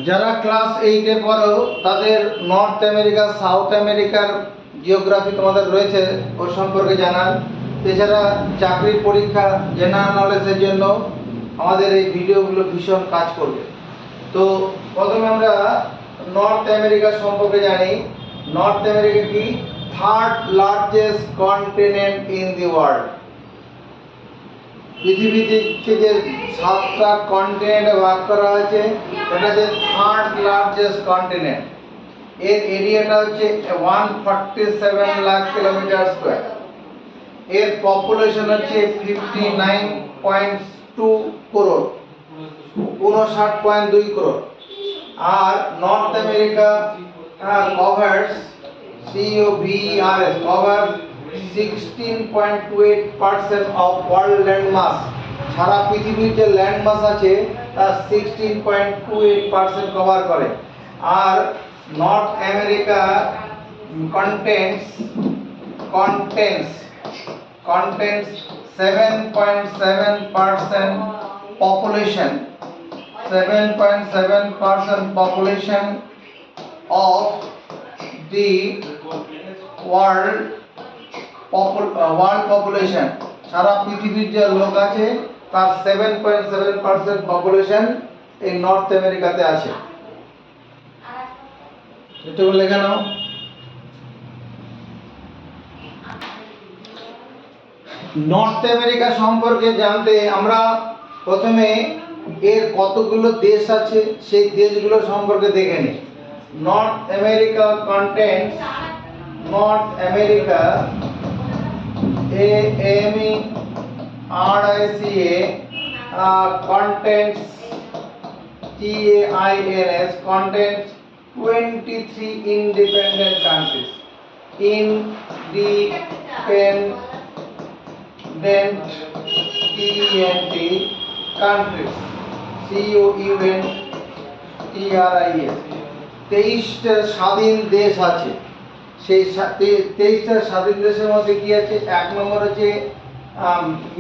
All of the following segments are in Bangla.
যারা ক্লাস 8-এ পড়ো তাদের নর্থ আমেরিকা সাউথ আমেরিকার জিওগ্রাফি তোমাদের রয়েছে, ওর সম্পর্কে জানান। এছাড়া চাকরির পরীক্ষা জেনারেল নলেজের জন্য আমাদের এই ভিডিওগুলো ভীষণ কাজ করবে। তো প্রথমে আমরা নর্থ আমেরিকা সম্পর্কে জানি। নর্থ আমেরিকা কি? Third largest continent in the world. পৃথিবীতে যে 7টা কন্টিনেন্টে ভাগ করা হয়েছে, এটা হচ্ছে থার্ড লার্জেস্ট কন্টিনেন্ট। এর এরিয়াটা হচ্ছে 147 লাখ কিলোমিটার স্কয়ার। এর পপুলেশন হচ্ছে 59.2 করোড়, 59.2 করোড়। আর North America covers covers 16.28% of world land mass। সারা পৃথিবীর যে ল্যান্ড মাস আছে তার 16.28% কভার করে। আর North America contains 7.7% population, 7.7% population of the world population। সারা পৃথিবীর যে লোক আছে তার 7.7% পপুলেশন এই নর্থ আমেরিকাতে আছে। এটা লেখা নাও। নর্থ আমেরিকা সম্পর্কে জানতে আমরা প্রথমে এর কতগুলো দেশ আছে সেই দেশগুলো সম্পর্কে দেখে নিই। North America contains North America contains 23 independent countries. Countries COUNTRIS। 23টা স্বাধীন দেশ আছে। সেই 23টা স্বাধীন দেশের মধ্যে কি আছে? 1 নম্বর হচ্ছে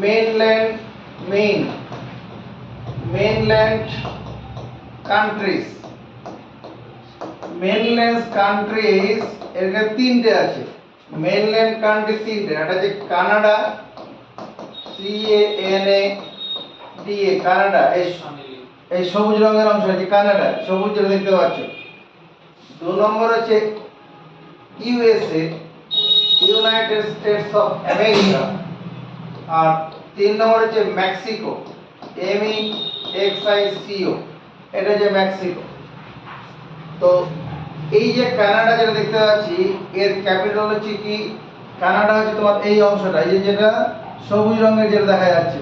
mainland countries। mainland countries এর 3টে আছে। mainland country 3টে। এটা হচ্ছে কানাডা, CANADA, কানাডা। এই সবুজ রঙের অংশ আছে কানাডা, সবুজ যেটা দেখতে পাচ্ছ। 2 নম্বর হচ্ছে USA, United States of America. আর 3 নম্বর হচ্ছে মেক্সিকো, MEXICO, এটা যে মেক্সিকো। তো এই যে কানাডা যেটা দেখতে পাচ্ছি এর ক্যাপিটাল হচ্ছে কি? কানাডা হচ্ছে তোমার এই অংশটা, এই যে যেটা সবুজ রঙের যেটা দেখা যাচ্ছে,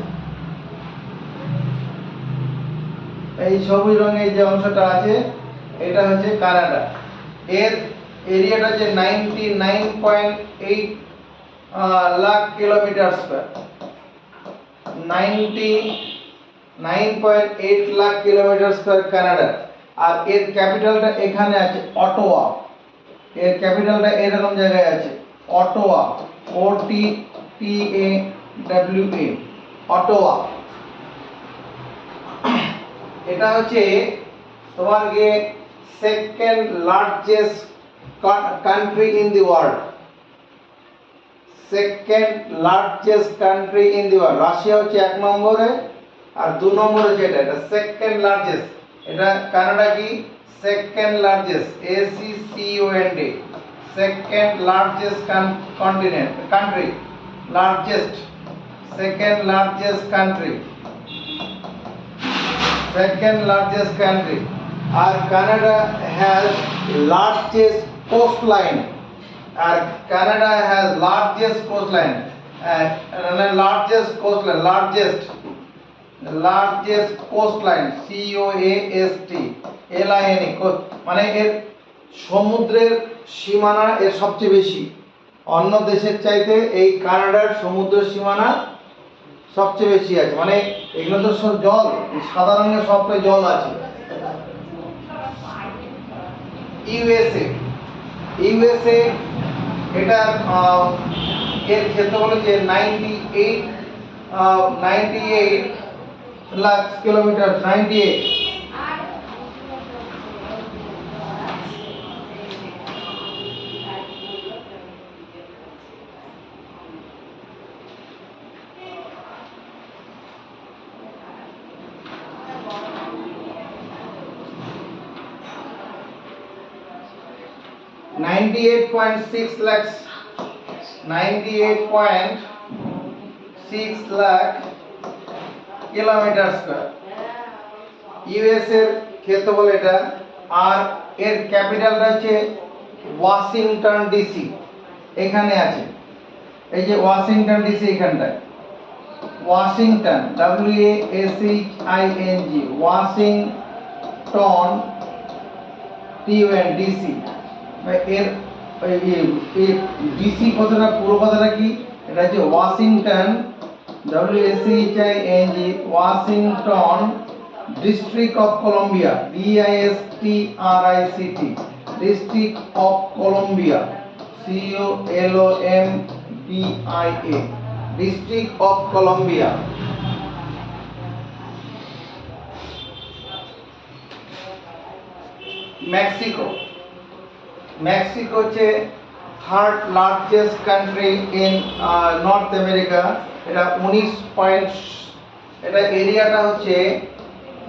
এই সবুজ রঙের যে অংশটা আছে এটা হচ্ছে কানাডা। এর এরিয়াটা হচ্ছে 99.8 lakh kilometre square. 99.8 lakh kilometre square Canada. আর এর ক্যাপিটালটা এখানে আছে অটোয়া। এর ক্যাপিটালটা এরকম জায়গায় আছে অটোয়া, OTTAWA, অটোয়া। এটা হচ্ছে তোমার যে second largest country in the world. Second largest country in the world. Russia হচ্ছে 1 নম্বরে আর 2 নম্বরে হচ্ছে এটা সেকেন্ড লার্জেস্ট। এটা কানাডা কি? Second largest, ACCOND, second largest country, largest, second largest country, second largest country। আর Canada has largest coastline, আর Canada has largest coastline, largest coastline, largest coastline, COASTLINE, মানে এর সমুদ্রের সীমানা এর সবচেয়ে বেশি। অন্য দেশের চাইতে এই কানাডার সমুদ্র সীমানা সবচেয়ে বেশি আছে। মানে এগুলো তো সব জল, সাদা রঙের সবটাই জল আছে। ইউএসএ এটা এর ক্ষেত্রফল হচ্ছে 98 lakh kilometre, 98 98.6 lakhs, 98.6 lakh kilometre square. US এর ক্ষেত্রফল এটা, আর এর ক্যাপিটালটা হচ্ছে ওয়াশিংটন ডিসি, এখানে আছে। এই যে ওয়াশিংটন ডিসি, এখানটায় ওয়াশিংটন, WASHING, ওয়াশিংটন ডিসি। এর ডিসি কথাটা পুরো কথাটা কি, এটা হচ্ছে Washington, WASHING, Washington District of Columbia, DISTRICT, District of Columbia, COLOMBIA, District of Columbia. Mexico, Mexico হচ্ছে third largest country in North America. এটা 19 এটা এরিয়াটা হচ্ছে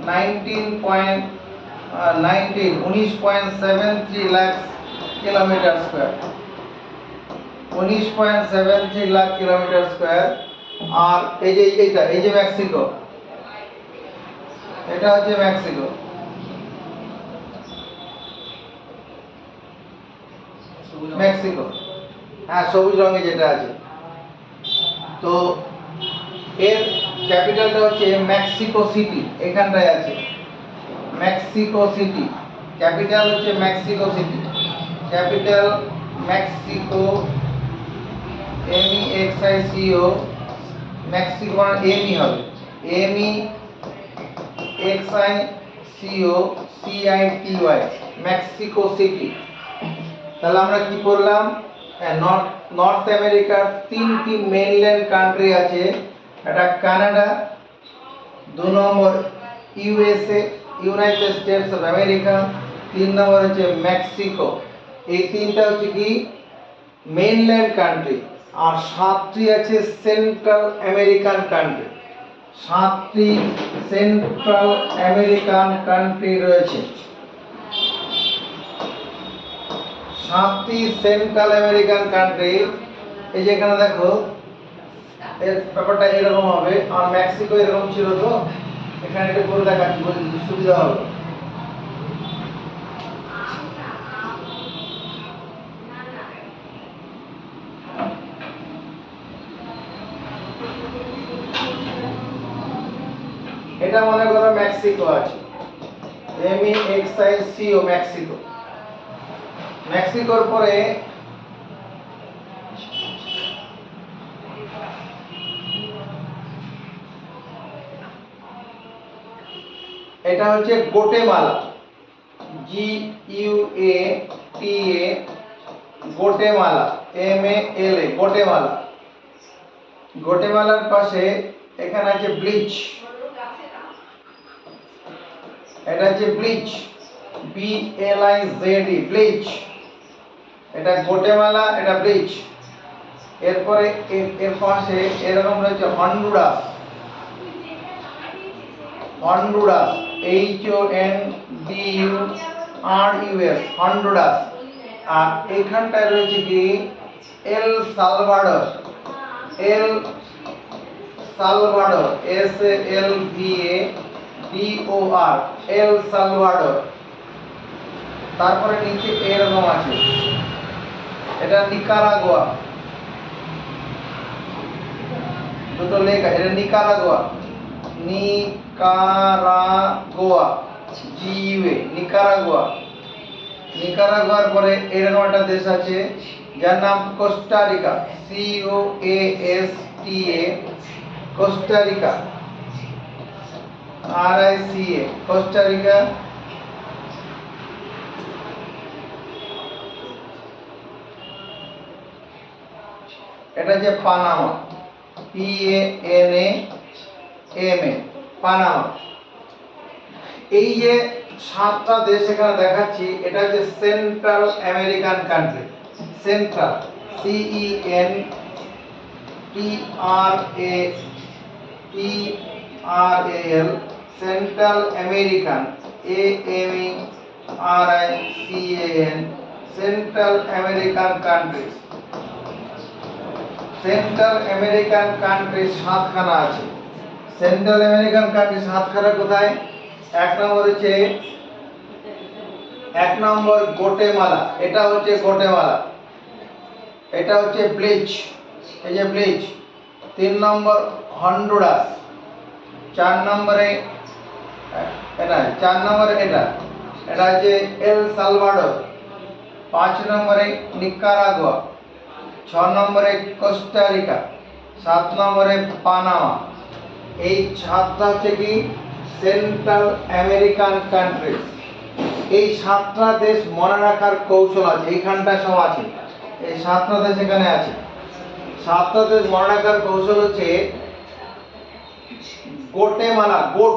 19.73 lakh kilometre square, 19.73 lakh kilometre square. আর এই যে এই যে মেক্সিকো, এটা হচ্ছে মেক্সিকো। মেক্সিকো, হ্যাঁ, সবুজ রঙে যেটা আছে। তো এর ক্যাপিটালটা হচ্ছে মেক্সিকো সিটি, এখানটায় আছে মেক্সিকো সিটি, ক্যাপিটাল হচ্ছে Mexico city, capital Mexico, MEXICO, Mexico মানে এমই হবে, MEXICO মেক্সিকো সিটি। তাহলে আমরা কি করলাম, নর্থ আমেরিকার তিনটি মেইনল্যান্ড কান্ট্রি আছে। এটা Canada, 2 number USA, United States of America, 3 number হচ্ছে মেক্সিকো। এই তিনটা হচ্ছে কি মেইনল্যান্ড কান্ট্রি। আর 7টি আছে সেন্ট্রাল আমেরিকান কান্ট্রি, 7টি সেন্ট্রাল আমেরিকান কান্ট্রি রয়েছে, 7টি সেন্ট্রাল আমেরিকান কান্ট্রি। এই যে এখানে দেখো, এর ব্যাপারটা এরকম হবে, আর মেক্সিকো এরকম ছিল, তো এখানে এটা করে দেখাচ্ছি সুবিধা হবে। এটা মনে করো মেক্সিকো আছে, MEXICO, মেক্সিকো। মেক্সিকোর পরে এটা হচ্ছে গোটেমালা, GUATA, গোটেমালা, MALA, গোটেমালা। গোটেমালার পাশে এখানে আছে ব্লিচ, এটা হচ্ছে ব্লিচ, BLIZD, ব্লিচ। এটা গোটেমালা, এটা ব্লিচ। এরপরে এর পাশে এরকম রয়েছে হন্ডুরাস, হন্ডুরাস, HONDURAS, হন্ডুরাস। আর এইখানটায় রয়েছে কি এল সালভাডর, এল সালভাডর, SALVADOR, এল সালভাডর। তারপরে নিচে এরকম আছে, এটা নিকারাগুয়া, দুটো লেখ আছে, এটা নিকারাগুয়া, নিকারাগুয়া, GUA, নিকারাগুয়া। নিকারাগুয়ার পরে এরকম একটা দেশ আছে যার নাম Costa Rica, COASTA, Costa Rica, RICA, Costa Rica. এটা যে পানামা, PANAMA, পানামা। এই যে 7টা দেশ এখানে দেখাচ্ছি, এটা হচ্ছে Central American country, Central, CENTRAL, Central American, AMERICAN, Central American countries. Central American countries 7খানা আছে। সেন্ট্রাল আমেরিকান কান্ট্রি 7খানা কোথায়? এক নম্বর গোটেমালা, এটা হচ্ছে গোটেমালা, এটা হচ্ছে ব্লিচ, এই যে ব্লিচ। 3 নম্বর হন্ডুরাস, 4 নম্বরে এটা এটা হচ্ছে এল সালভাডোর, 5 নম্বরে নিকারাগুয়া, 6 নম্বরে কোস্টারিকা, 7 নম্বরে পানামা। এই 7টা হচ্ছে কি সেন্ট্রাল আমেরিকান কান্ট্রিজ। এই 7টা দেশ মনে রাখার কৌশল আছে, এইখানটা সব আছে, এই 7টা দেশ এখানে আছে। 7টা দেশ মনে রাখার কৌশল হচ্ছে গোটেমালা, গোট,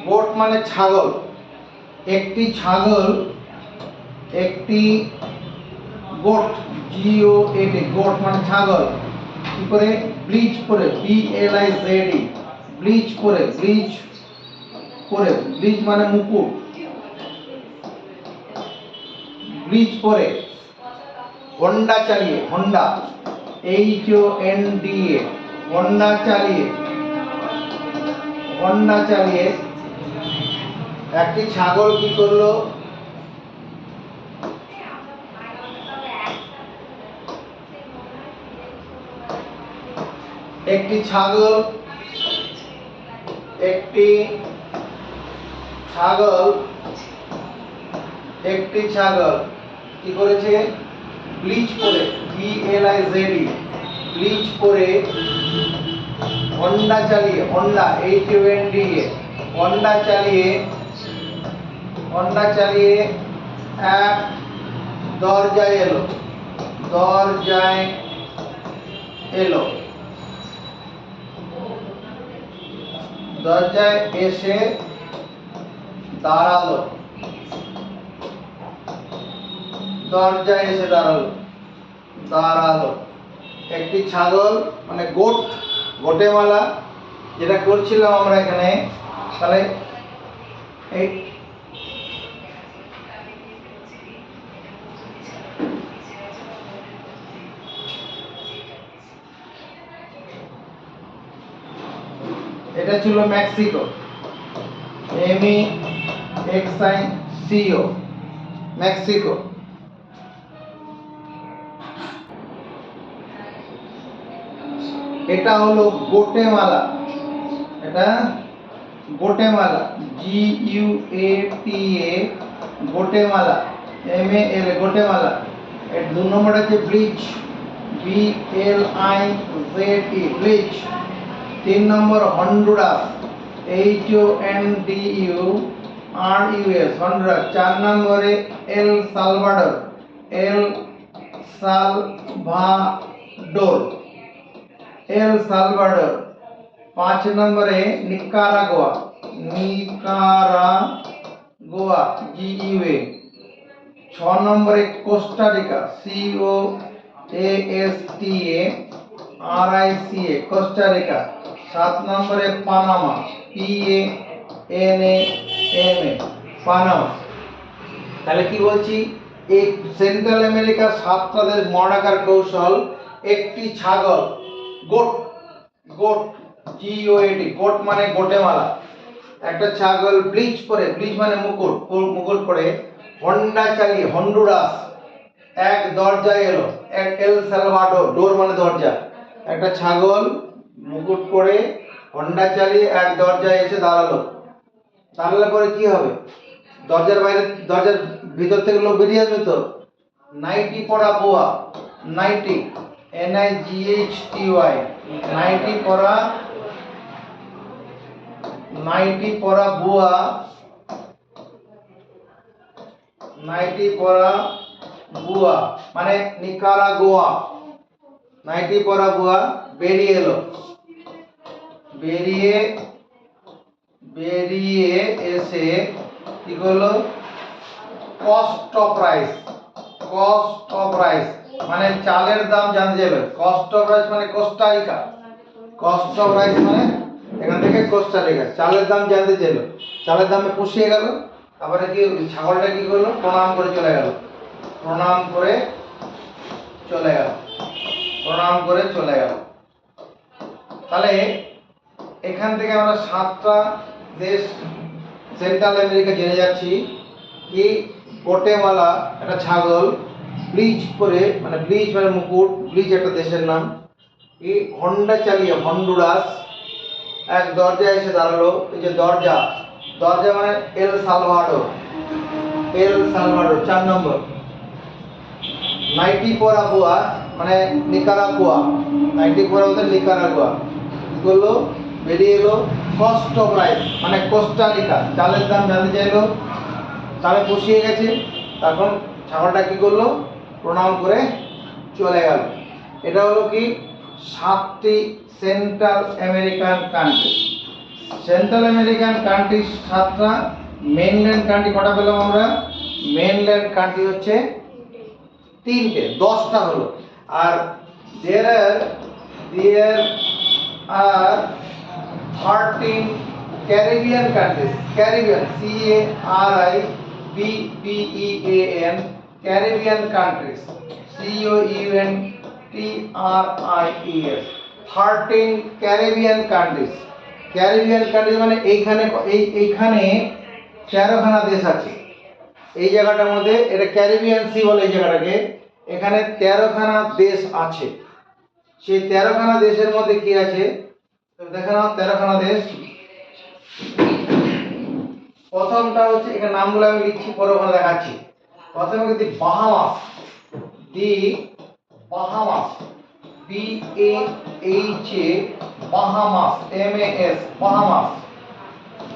গোট মানে ছাগল। একটি ছাগল, একটি গোট, GOAT, গোট মানে ছাগল। কি করে? ব্লিচ করে, BLIZD, ব্লিচ করে, ব্লিচ করে, ব্লিচ মানে মুকুট, ব্লিচ পরে হোন্ডা চালিয়ে, হোন্ডা HONDA, হোন্ডা চালিয়ে একটি ছাগল কি করলো? একটি ছাগল কি করেছে? ব্লিচ করে, BLIZD, ব্লিচ করে হোন্ডা চালিয়ে, হোন্ডা HONDA, হোন্ডা চালিয়ে এক দরজায় এলো, দরজায় এসে দাঁড়ালো, একটি ছাগল মানে গোট, গোটেমালা যেটা করছিলাম আমরা এখানে। তাহলে এই এটা ছিল মেক্সিকো, MEXICO, মেক্সিকো। এটা হলো গোটেমালা, এটা গোটেমালা, GUATA, গোটেমালা, MAL, গোটেমালা। এর 2 নম্বর আছে ব্লিচ, BLIZE, ব্লিচ। 3 নম্বর হন্ডুরাস, HONDURAS, হন্ডুরাস। 4 নম্বরে এল সালভাডোর, এল সালভাডোর। 5 নম্বরে নিকারাগুয়া, GUA। 6 নম্বরে কোস্টারিকা, COASTARICA, কোস্টারিকা। 7 নম্বরে পানামা, PANAMA, পানামা। তাহলে কি বলছি? এই সেন্ট্রাল আমেরিকার 7টা দেশ মনে রাখার কৌশল: একটি ছাগল, গোট, GOAT, গোট মানে গোটেমালা, একটা ছাগল ব্লিচ পরে, ব্লিচ মানে মুকুট পরে হোন্ডা চালিয়ে, হন্ডুরাস, এক দরজায় এলো, এল সালভাডোর, ডোর মানে দরজা। একটা ছাগল মুকুট পরে হোন্ডা চালিয়ে এক দরজায় এসে দাঁড়ালে পরে কি হবে? দরজার ভিতর থেকে লোক বেরিয়ে আসবে তো। নাইটি পরা বুয়া, নাইটি, NIGHTY, নাইটি পরা বুয়া, মানে নিকারাগুয়া। নাইটি পরা বুয়া বেরিয়ে এলো, বেরিয়ে এসে কি করলো? কস্ট অফ রাইস মানে চালের দাম জানতে যাবে। কস্ট অফ রাইস মানে কোস্টারিকা, কস্ট অফ রাইস মানে এখান থেকে কোস্টারিকা। চালের দাম জানতে চাইলো, চালের দামে পুষিয়ে গেল। তারপরে কি ছাগলটা কি করলো? প্রণাম করে চলে গেল। প্রণাম করে চলে গেল, প্রণাম করে চলে গেল। তাহলে এখান থেকে আমরা 7টা দেশ সেন্ট্রাল আমেরিকা জেনে যাচ্ছি। কি গোটেমালা একটা ছাগল, ব্লিচ করে মানে ব্লিচ মানে মুকুট, ব্লিচ একটা দেশের নাম। কি হন্ডা চালিয়ে হন্ডুরাস, এক দরজা এসে দাঁড়ালো। এই যে দরজা, দরজা মানে এল সালভাডোর, এল সালভাডোর 4 নম্বর। নাইটিকোরাগুয়া মানে নিকারাগুয়া, নাইটিকোরা বলতে নিকারাগুয়া। কি করলো, বেরিয়ে এলো। কস্ট অফ রাইস মানে কোস্টারিকা, চালের দাম জানতে চাইলো, চালে বসিয়ে গেছে। তখন ছাগলটা কি করলো, প্রণাম করে চলে গেল। এটা হলো কি 7টি Central American country. Central American country 7টা, মেইনল্যান্ড কান্ট্রি কটা পেলাম আমরা? মেইনল্যান্ড কান্ট্রি হচ্ছে 3টে, 10টা হলো। আর there are 13 Caribbean countries, Caribbean CARIBBEAN, Caribbean countries COUNTRIES, 13 Caribbean countries. Caribbean countries মানে এইখানে এইখানে 13খানা দেশ আছে। এই জায়গাটার মধ্যে এটা ক্যারিবিয়ান সি বলে এই জায়গাটাকে। এখানে 13খানা দেশ আছে। সেই 13খানা দেশের মধ্যে কি আছে দেখে নাও। 13খানা দেশ, প্রথমটা হচ্ছে, এখানে নামগুলো আমি লিখছি, পরে ওখানে দেখাচ্ছি। প্রথমে কিন্তু Bahamas, the Bahamas, BAHA, Bahamas, MAS, Bahamas.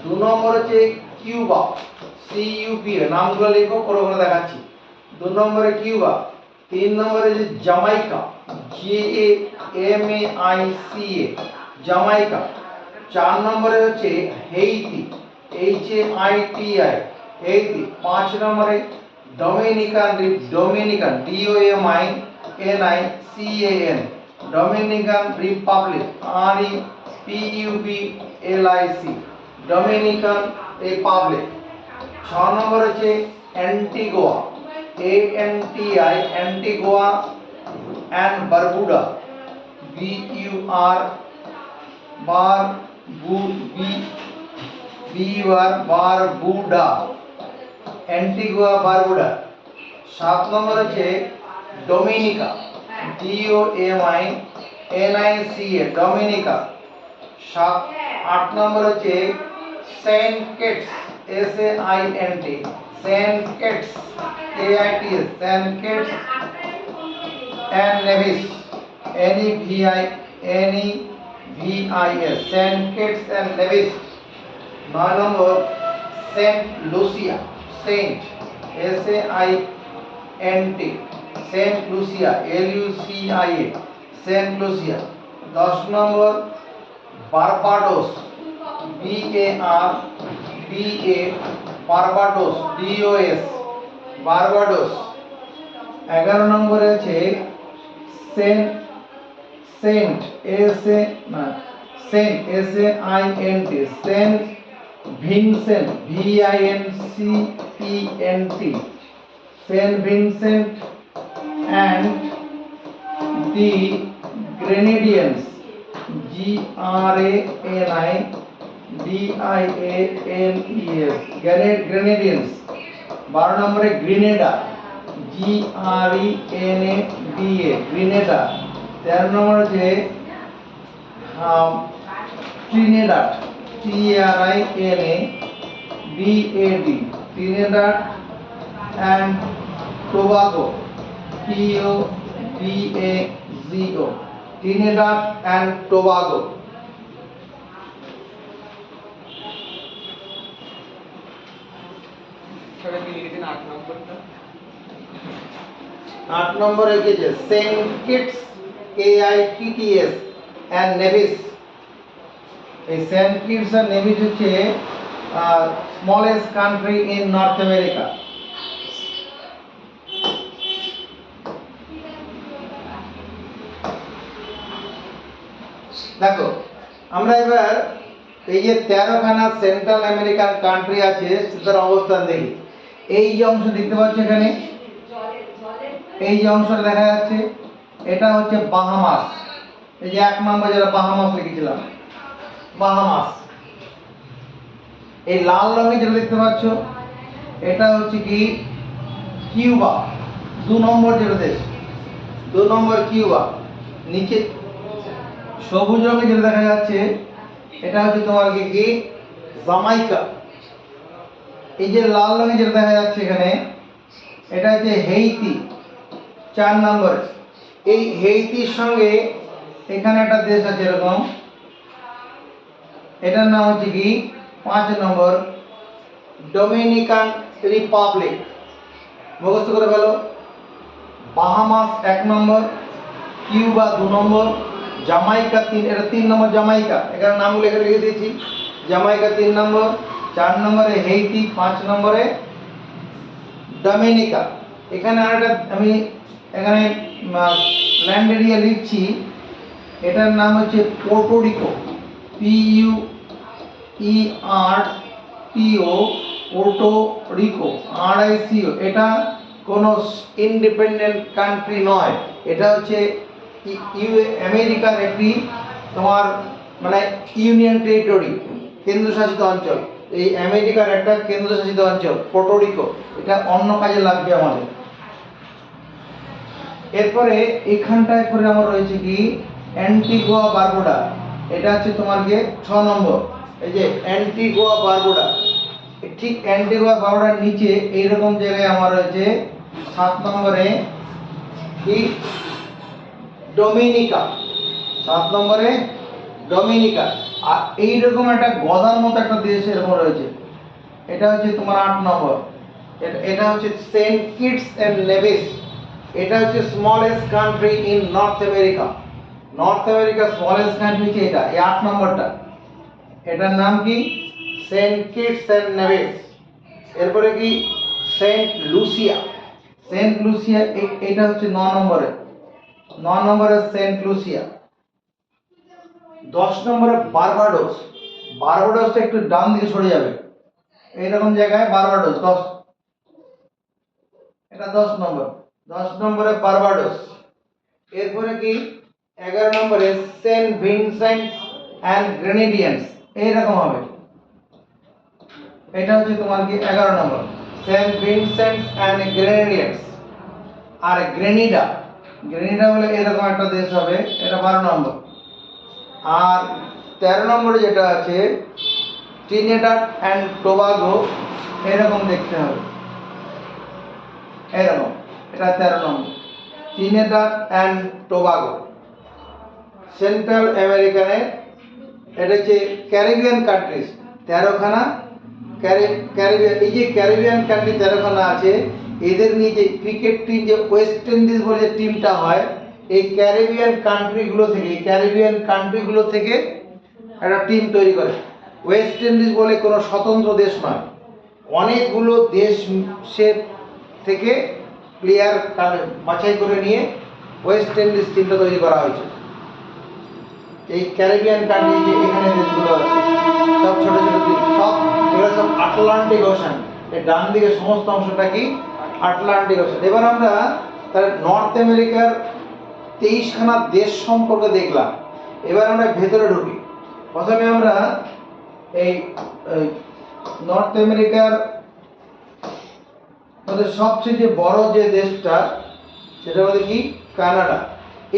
2 number হচ্ছে কিউবা, CUB, নামগুলো লিখো, পরে ওখানে দেখাচ্ছি। 2 নম্বরে কিউবা। 3 নম্বরে যে জামাইকা, JAMAICA, জামাইকা। 4 নম্বরে হচ্ছে হেইতি, HAITI, হেইতি। 5 নম্বরে Dominican, Dominican, DOMINICAN, Dominican Republic, REPUBLIC, Dominican Republic. 6 number হচ্ছে Antigua, ANTI, Antigua and Barbuda, BUR, Barbuda, Antigua Barbuda. 7 number হচ্ছে ডোমিনিকা, DOMINICA, ডোমিনিকা। 8 নম্বর হচ্ছে Saint Kitts, SAINT, Saint Kitts, KITS, Saint Kitts and Nevis, NEVIS, Saint Kitts and Nevis. 9 number Saint Lucia, Saint, SAINT, Saint Lucia, LUCIA, Saint Lucia. 10 number Barbados, BARBA, Barbados, DOS, Barbados. 11 নম্বরে আছে Saint, Saint Saint Vincent, VINCENT, Saint Vincent and the Grenadines, GRANIDIANES, Grenadines. 12 নম্বরে গ্রেনেডা, GRENADA, গ্রেনেডা। 13 নম্বর হচ্ছে Trinidad, TRINADAD, Trinidad and Tobago, TOBAGO, Trinidad and Tobago. आठ नंबर है Saint Kitts, KITTS and Nevis. Saint Kitts और नेविस হচ্ছে smallest country in North America। দেখো আমরা এবার এই যে 13খানা সেন্ট্রাল আমেরিকান কান্ট্রি আছে তাদের অবস্থান দেখি। এই যে অংশ দেখতে পাচ্ছ এখানে, এই যে অংশটা দেখা যাচ্ছে এটা হচ্ছে বাহামাস। এই যে 1 নম্বর যেটা বাহামাস লিখেছিলাম, বাহামাস। এই লাল রঙে যেটা দেখতে পাচ্ছ এটা হচ্ছে কি কিউবা, 2 নম্বর যেটা দেশ, 2 নম্বর কিউবা। নিচে সবুজ রঙে যেটা দেখা যাচ্ছে এটা হচ্ছে তোমার কি জামাইকা। এই যে লাল রঙে যেটা দেখা যাচ্ছে এখানে এটা হচ্ছে হেইতি, 4 নম্বর। এই হেইতির সঙ্গে এখানে একটা দেশ আছে এরকম, এটার নাম হচ্ছে কি 5 নম্বর ডোমিনিকান রিপাবলিক। মুখস্থ করে ফেলো। বাহামাস 1 নম্বর, কিউবা 2 নম্বর, জামাইকা 3, এটা 3 নম্বর জামাইকা, এখানে নামগুলো এখানে লিখে দিয়েছি। জামাইকা 3 নম্বর, 4 নম্বরে হেইতি, 5 নম্বরে ডোমিনিকা। এখানে আরেকটা আমি এখানে ল্যান্ড এরিয়া লিখছি, এটার নাম হচ্ছে পোর্টোরিকো, PUERTO, পোর্টোরিকো, RICO। এটা কোনো ইন্ডিপেন্ডেন্ট কান্ট্রি নয়, এটা হচ্ছে আমেরিকার একটি তোমার মানে ইউনিয়ন টেরিটরি, কেন্দ্রশাসিত অঞ্চল। এই আমেরিকার একটা কেন্দ্রশাসিত অঞ্চল পোর্টোরিকো। এটা অন্য কাজে লাগবে আমাদের। এরপরে এখানটায় করে আমার রয়েছে কি অ্যান্টিগুয়া বারবুডা, এটা হচ্ছে তোমার কি 6 নম্বর। এই যে অ্যান্টিগুয়া বারবুডা, ঠিক অ্যান্টিগুয়া বারবুডার নিচে এইরকম জায়গায় আমার রয়েছে 7 নম্বরে কি ডোমিনিকা, 7 নম্বরে ডোমিনিকা। আর এইরকম একটা গদার মতো একটা দেশ এরকম রয়েছে, এটা হচ্ছে তোমার 8 নম্বর। এটা হচ্ছে সেন্ট কিটস এন্ড নেভিস। এটা হচ্ছে smallest country in North America. North America smallest country হচ্ছে এটা, এই 8 নম্বরটা। এটার নাম কি সেন্ট কিটস এন্ড নেভিস। এরপরে কি সেন্ট লুসিয়া, সেন্ট লুসিয়া এটা হচ্ছে 9 নম্বরে, 9 নম্বরে সেন্ট লুসিয়া। 10 নম্বরে বারবাডোস। বারবাডোসটা একটু ডান দিকে সরে যাবে, এইরকম জায়গায় বারবাডোস 10, এটা 10 নম্বর। 10 নম্বরে বারবাডোস। এরপরে কি 11 নম্বরে সেন্ট ভিনসেন্ট অ্যান্ড গ্রেনেডিয়ান্স, এইরকম হবে। এটা হচ্ছে তোমার কি 11 নম্বর সেন্ট ভিনসেন্ট অ্যান্ড গ্রেনেডিয়ান্স। আর গ্রেনিডা, গ্রেনিডা বলে এরকম একটা দেশ হবে, এটা 12 নম্বর। আর 13 নম্বরে যেটা আছে ট্রিনিডাড অ্যান্ড টোবাগো, এরকম দেখতে হবে, এরকম, এটা 13 নম্বর ট্রিনিডাড অ্যান্ড টোবাগো। সেন্ট্রাল আমেরিকানে এটা হচ্ছে ক্যারিবিয়ান কান্ট্রিজ, 13খানা ক্যারিবিয়ান। এই যে ক্যারিবিয়ান কান্ট্রি 13খানা আছে, এদের নিয়ে যে ক্রিকেট টিম যে ওয়েস্ট ইন্ডিজ বলে যে টিমটা হয়, এই ক্যারিবিয়ান কান্ট্রিগুলো থেকে, ক্যারিবিয়ান কান্ট্রিগুলো থেকে একটা টিম তৈরি করে। ওয়েস্ট ইন্ডিজ বলে কোনো স্বতন্ত্র দেশ নয়, অনেকগুলো দেশের থেকে প্লেয়ার বাছাই করে নিয়ে ওয়েস্ট ইন্ডিজ টিমটা তৈরি করা হয়েছে। এই ক্যারিবিয়ান কান্ট্রি যে এখানে দেশগুলো আছে সব ছোট ছোট দ্বীপ, সব এগুলো সব আটলান্টিক ওশান। এই ডান দিকে সমস্ত অংশটা কি আটলান্টিক ওশান। এবার আমরা তাহলে নর্থ আমেরিকার 23খানা দেশ সম্পর্কে দেখলাম। এবার আমরা ভেতরে ঢুকি। প্রথমে আমরা এই নর্থ আমেরিকার মধ্যে সবচেয়ে যে বড় যে দেশটা সেটা হচ্ছে কি কানাডা।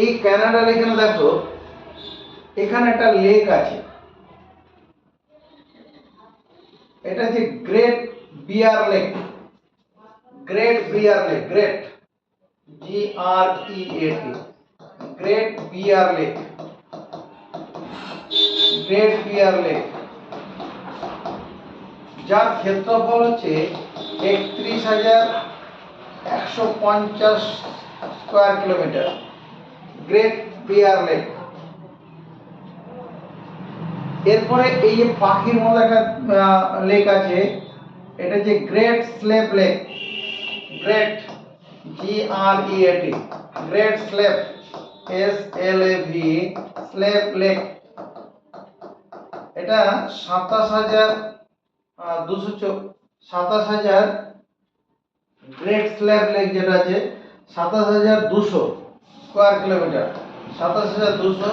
এই কানাডার এখানে দেখো এখানে একটা লেক আছে, এটা হচ্ছে great Bear lake, great Bear lake, great GREAT, great Bear lake, great Bear lake, যার ক্ষেত্রফল হচ্ছে 31,150 square kilometre, great Bear lake. এরপরে এই যে পাখির মতো একটা লেক আছে, এটা যে great Slave lake, great GREAT, great slave SLAV, slave Lake. এটা 27,000 গ্রেট স্লেভ লেক যেটা আছে 27,200 স্কোয়ার কিলোমিটার, 27,200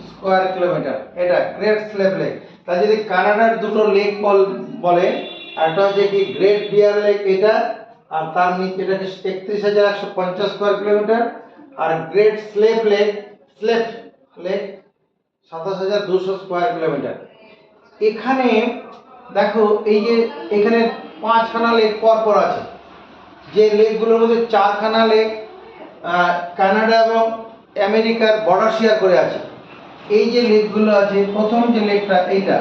স্কোয়ার কিলোমিটার। এটা গ্রেট স্লেভ লেক। তা যদি কানাডার দুটো লেক বলে, একটা হচ্ছে কি গ্রেট বিয়ার লেক এটা, আর তার নিচে এটা 31,150 স্কোয়ার কিলোমিটার, আর Great Slave Lake 27,200 square kilometre. এখানে দেখো এই যে এখানে 5খানা লেক পরপর আছে, যে লেকগুলোর মধ্যে 4খানা লেক কানাডা এবং আমেরিকার বর্ডার শেয়ার করে আছে। এই যে লেকগুলো আছে, প্রথম যে লেকটা এইটা,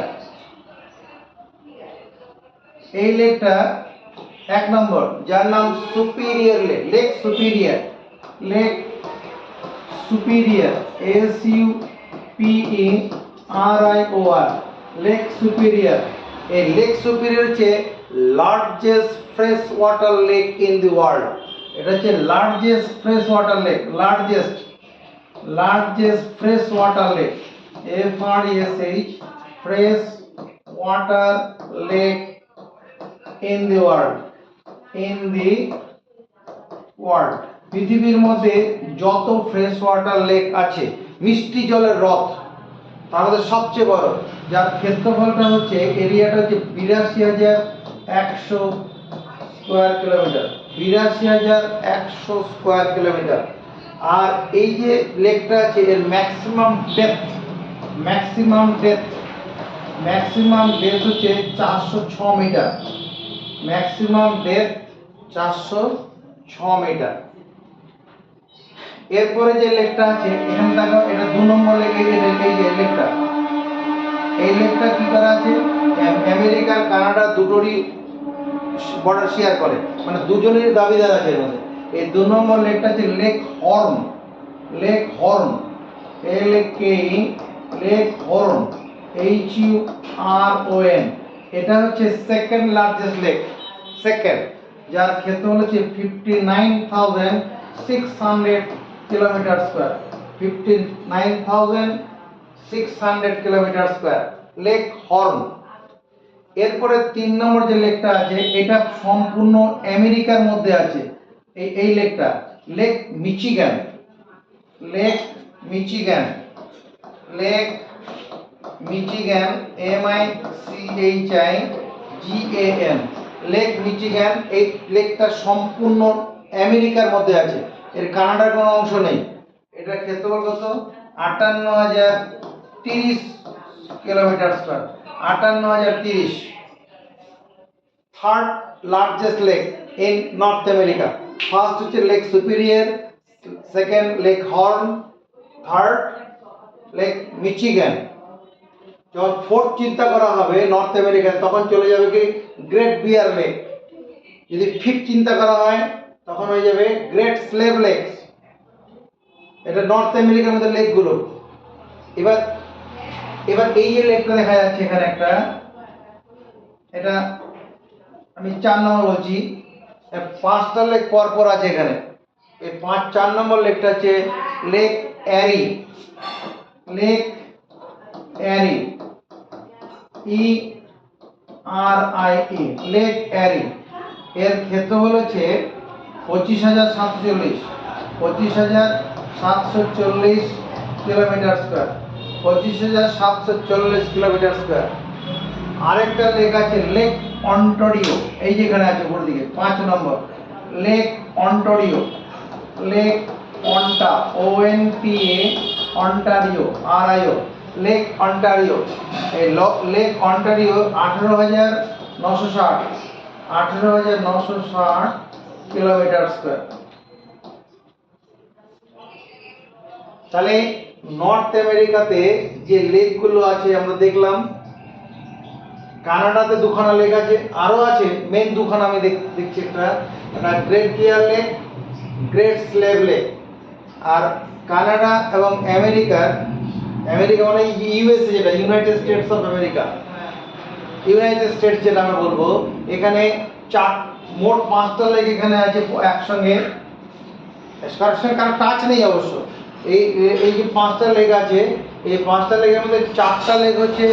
এই লেকটা 1 নম্বর, যার নাম superior lake, lake superior, lake superior, SUPERIOR, lake superior. এই লেক সুপিরিয়র হচ্ছে largest fresh water lake in the world. এটা হচ্ছে largest fresh water lake, largest fresh water lake, FRESH, fresh water lake in the world. পৃথিবীর মধ্যে যত ফ্রেশ ওয়াটার লেক আছে, মিষ্টি জলের হ্রদ, তার মধ্যে সবচেয়ে বড়, যার ক্ষেত্রফলটা হচ্ছে, এরিয়াটা হচ্ছে 82,100 স্কোয়ার কিলোমিটার, 82,100 স্কোয়ার কিলোমিটার। আর এই যে লেকটা আছে, এর ম্যাক্সিমাম ডেপথ হচ্ছে 406 মিটার, ম্যাক্সিমাম ডেপথ 406 মিটার। এরপরে যে লেকটা আছে এখানে দেখো, এটা 2 নম্বর লেক। এই লেকটা কি করা আছে, আমেরিকা কানাডা দুটোরই বর্ডার শেয়ার করে, মানে দুজনের দাবিদার আছে এর মধ্যে। এই 2 নম্বর লেকটা হচ্ছে lake horn, lake horn, HURON। এটা হচ্ছে সেকেন্ড লার্জেস্ট লেক, যার ক্ষেত্রফল হচ্ছে 59,600 kilometre square, 59,600 kilometre square, lake horn. এরপরে 3 নম্বর যে লেকটা আছে, এটা সম্পূর্ণ আমেরিকার মধ্যে আছে। এই লেকটা lake Michigan, MICHIGAN, lake Michigan. এই লেকটা সম্পূর্ণ আমেরিকার মধ্যে আছে, এর কানাডার কোনো অংশ নেই। এটা ক্ষেত্রফল কত, 58,030 kilometre square, 58,030। Third largest lake in North America. First হচ্ছে Lake Superior, second Lake Huron, third Lake Michigan. যখন ফোর্থ চিন্তা করা হবে নর্থ আমেরিকায়, তখন চলে যাবে কি গ্রেট বিয়ার লেক। যদি ফিফথ চিন্তা করা হয় তখন হয়ে যাবে গ্রেট স্লেভ লেক। এটা নর্থ আমেরিকার মধ্যে লেকগুলো। এবার এই যে লেকটা দেখা যাচ্ছে এখানে একটা, এটা আমি 4 নম্বর বলছি, 5টা লেক পরপর আছে এখানে। এই 4 নম্বর লেকটা হচ্ছে Lake Erie, ERIE, Lake Erie. এর ক্ষেত্রফল হচ্ছে 25,740 কিলোমিটার স্কয়ার, 25,740 কিলোমিটার স্কয়ার। আরেকটা লেক আছে লেক অন্টারিও, এই যেখানে আছে উপর দিকে 5 number, Lake Ontario, Lake Onta, ONTA, Ontario, RIO, Lake Ontario. এই লেক অন্টারিও 18,960 কিলোমিটার স্কয়ার। তাহলে নর্থ আমেরিকাতে যে লেকগুলো আছে আমরা দেখলাম। কানাডাতে 2খানা লেক আছে, আরো আছে, মেন 2খানা আমি দেখছি। একটা great Bear lake, great Slave lake. আর কানাডা এবং আমেরিকা মানে ইউএসএ, যেটা United States of America, United states যেটা আমরা বলবো, এখানে মোট 5টা লেক এখানে আছে একসঙ্গে, কারোর সঙ্গে কারো টাচ নেই অবশ্য। এই যে 5টা লেক আছে, এই 5টা লেকের মধ্যে 4টা লেক হচ্ছে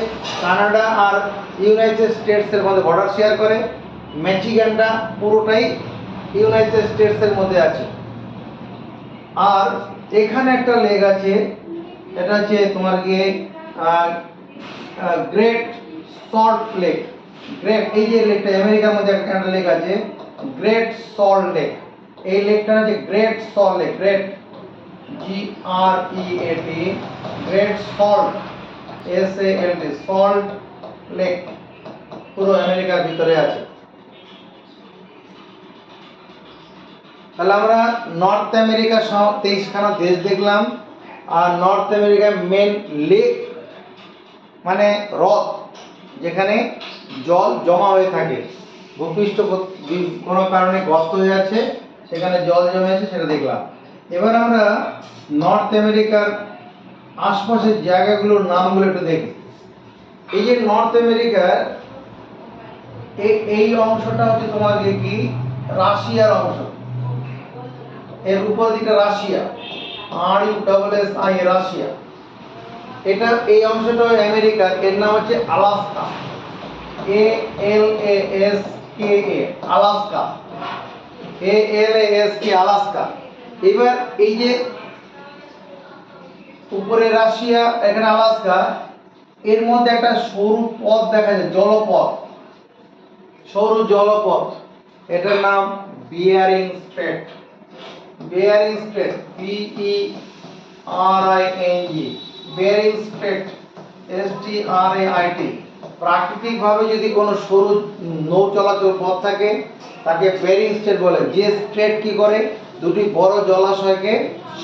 কানাডা আর ইউনাইটেড স্টেটসের মধ্যে বর্ডার শেয়ার করে। মিচিগানটা পুরোটাই ইউনাইটেড স্টেটসের মধ্যে আছে। আর এখানে একটা লেক আছে, এটা হচ্ছে তোমার গিয়ে গ্রেট সল্ট লেক। গ্রেট, এই যে লেকটা আমেরিকার মধ্যে একটা লেক আছে গ্রেট সল্ট লেক, এই লেকটা হচ্ছে great salt lake, great GREAT, great salt SALT, salt lake, পুরো আমেরিকার ভিতরে আছে। তাহলে আমরা নর্থ আমেরিকা সহ 23খানা দেশ দেখলাম। আর নর্থ আমেরিকার মেন লেক মানে হ্রদ, যেখানে জল জমা হয়ে থাকে, ভূপৃষ্ঠ কোনো কারণে গর্ত হয়ে আছে, সেখানে জল জমে আছে, সেটা দেখলাম। এবার আমরা নর্থ আমেরিকার আশপাশের জায়গাগুলোর নামগুলো একটু দেখি। এই যে নর্থ আমেরিকার এই অংশটা হচ্ছে তোমার কি রাশিয়ার অংশ, এর উপর দিকটা রাশিয়া, RUSSIA, রাশিয়া। এটা এই অংশটা আমেরিকার, এর নাম হচ্ছে Alaska, ALASKA, Alaska, ALASK, Alaska. এবার এই যে উপরে রাশিয়া, এখানে আলাস্কা, এর মধ্যে একটা সরু পথ দেখা যায়, জলপথ, সরু জলপথ, এটার নাম bearing straight, bearing straight, BERING, bearing straight, STRAIT। প্রাকৃতিকভাবে যদি কোনো সরু নৌ চলাচল পথ থাকে তাকে বেয়ারিং স্ট্রেট বলে। যে স্ট্রেট কি করে, দুটি বড় জলাশয়কে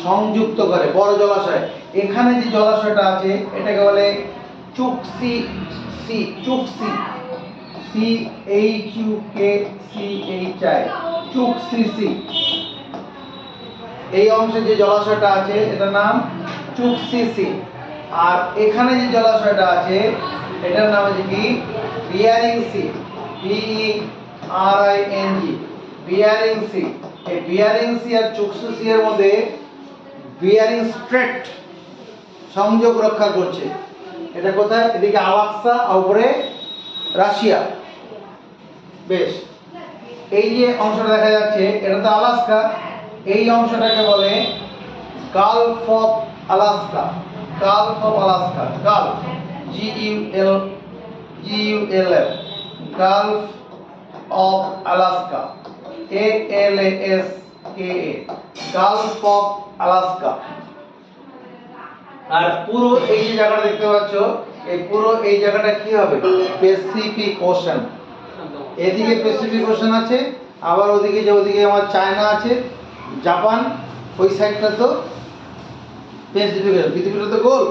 সংযুক্ত করে, বড় জলাশয়। এখানে যে জলাশয়টা আছে এটাকে বলে চুকসি সি, চুকসি, CHUKCHI, চুকসি সি। এই অংশে যে জলাশয়টা আছে এটার নাম চুকসি সি। আর এখানে যে জলাশয়টা আছে এটার নাম হচ্ছে কি Bering Sea, BERING, Bering Sea. এই বিয়ারিং সি আর চুকসি সি এর মধ্যে বিয়ারিং স্ট্রেট সংযোগ রক্ষা করছে। এটা কোথায়? এদিকে আলাস্কা আর উপরে রাশিয়া। বেশ, এই যে অংশটা দেখা যাচ্ছে এটা তো আলাস্কা, এই অংশটাকে বলে Gulf of Alaska, Gulf of Alaska, Gulf, GULF, Gulf of Alaska, ALASKA, Gulf of Alaska. আর পুরো এই যে জায়গাটা দেখতে পাচ্ছ, এই পুরো এই জায়গাটা কি হবে? Pacific ocean. এদিকে প্যাসিফিক ওশান আছে, আবার ওদিকে যে ওদিকে আমার চায়না আছে, জাপান, ওই সাইডটা তো প্যাসিফিক ওশান। পৃথিবীটা তো গোল,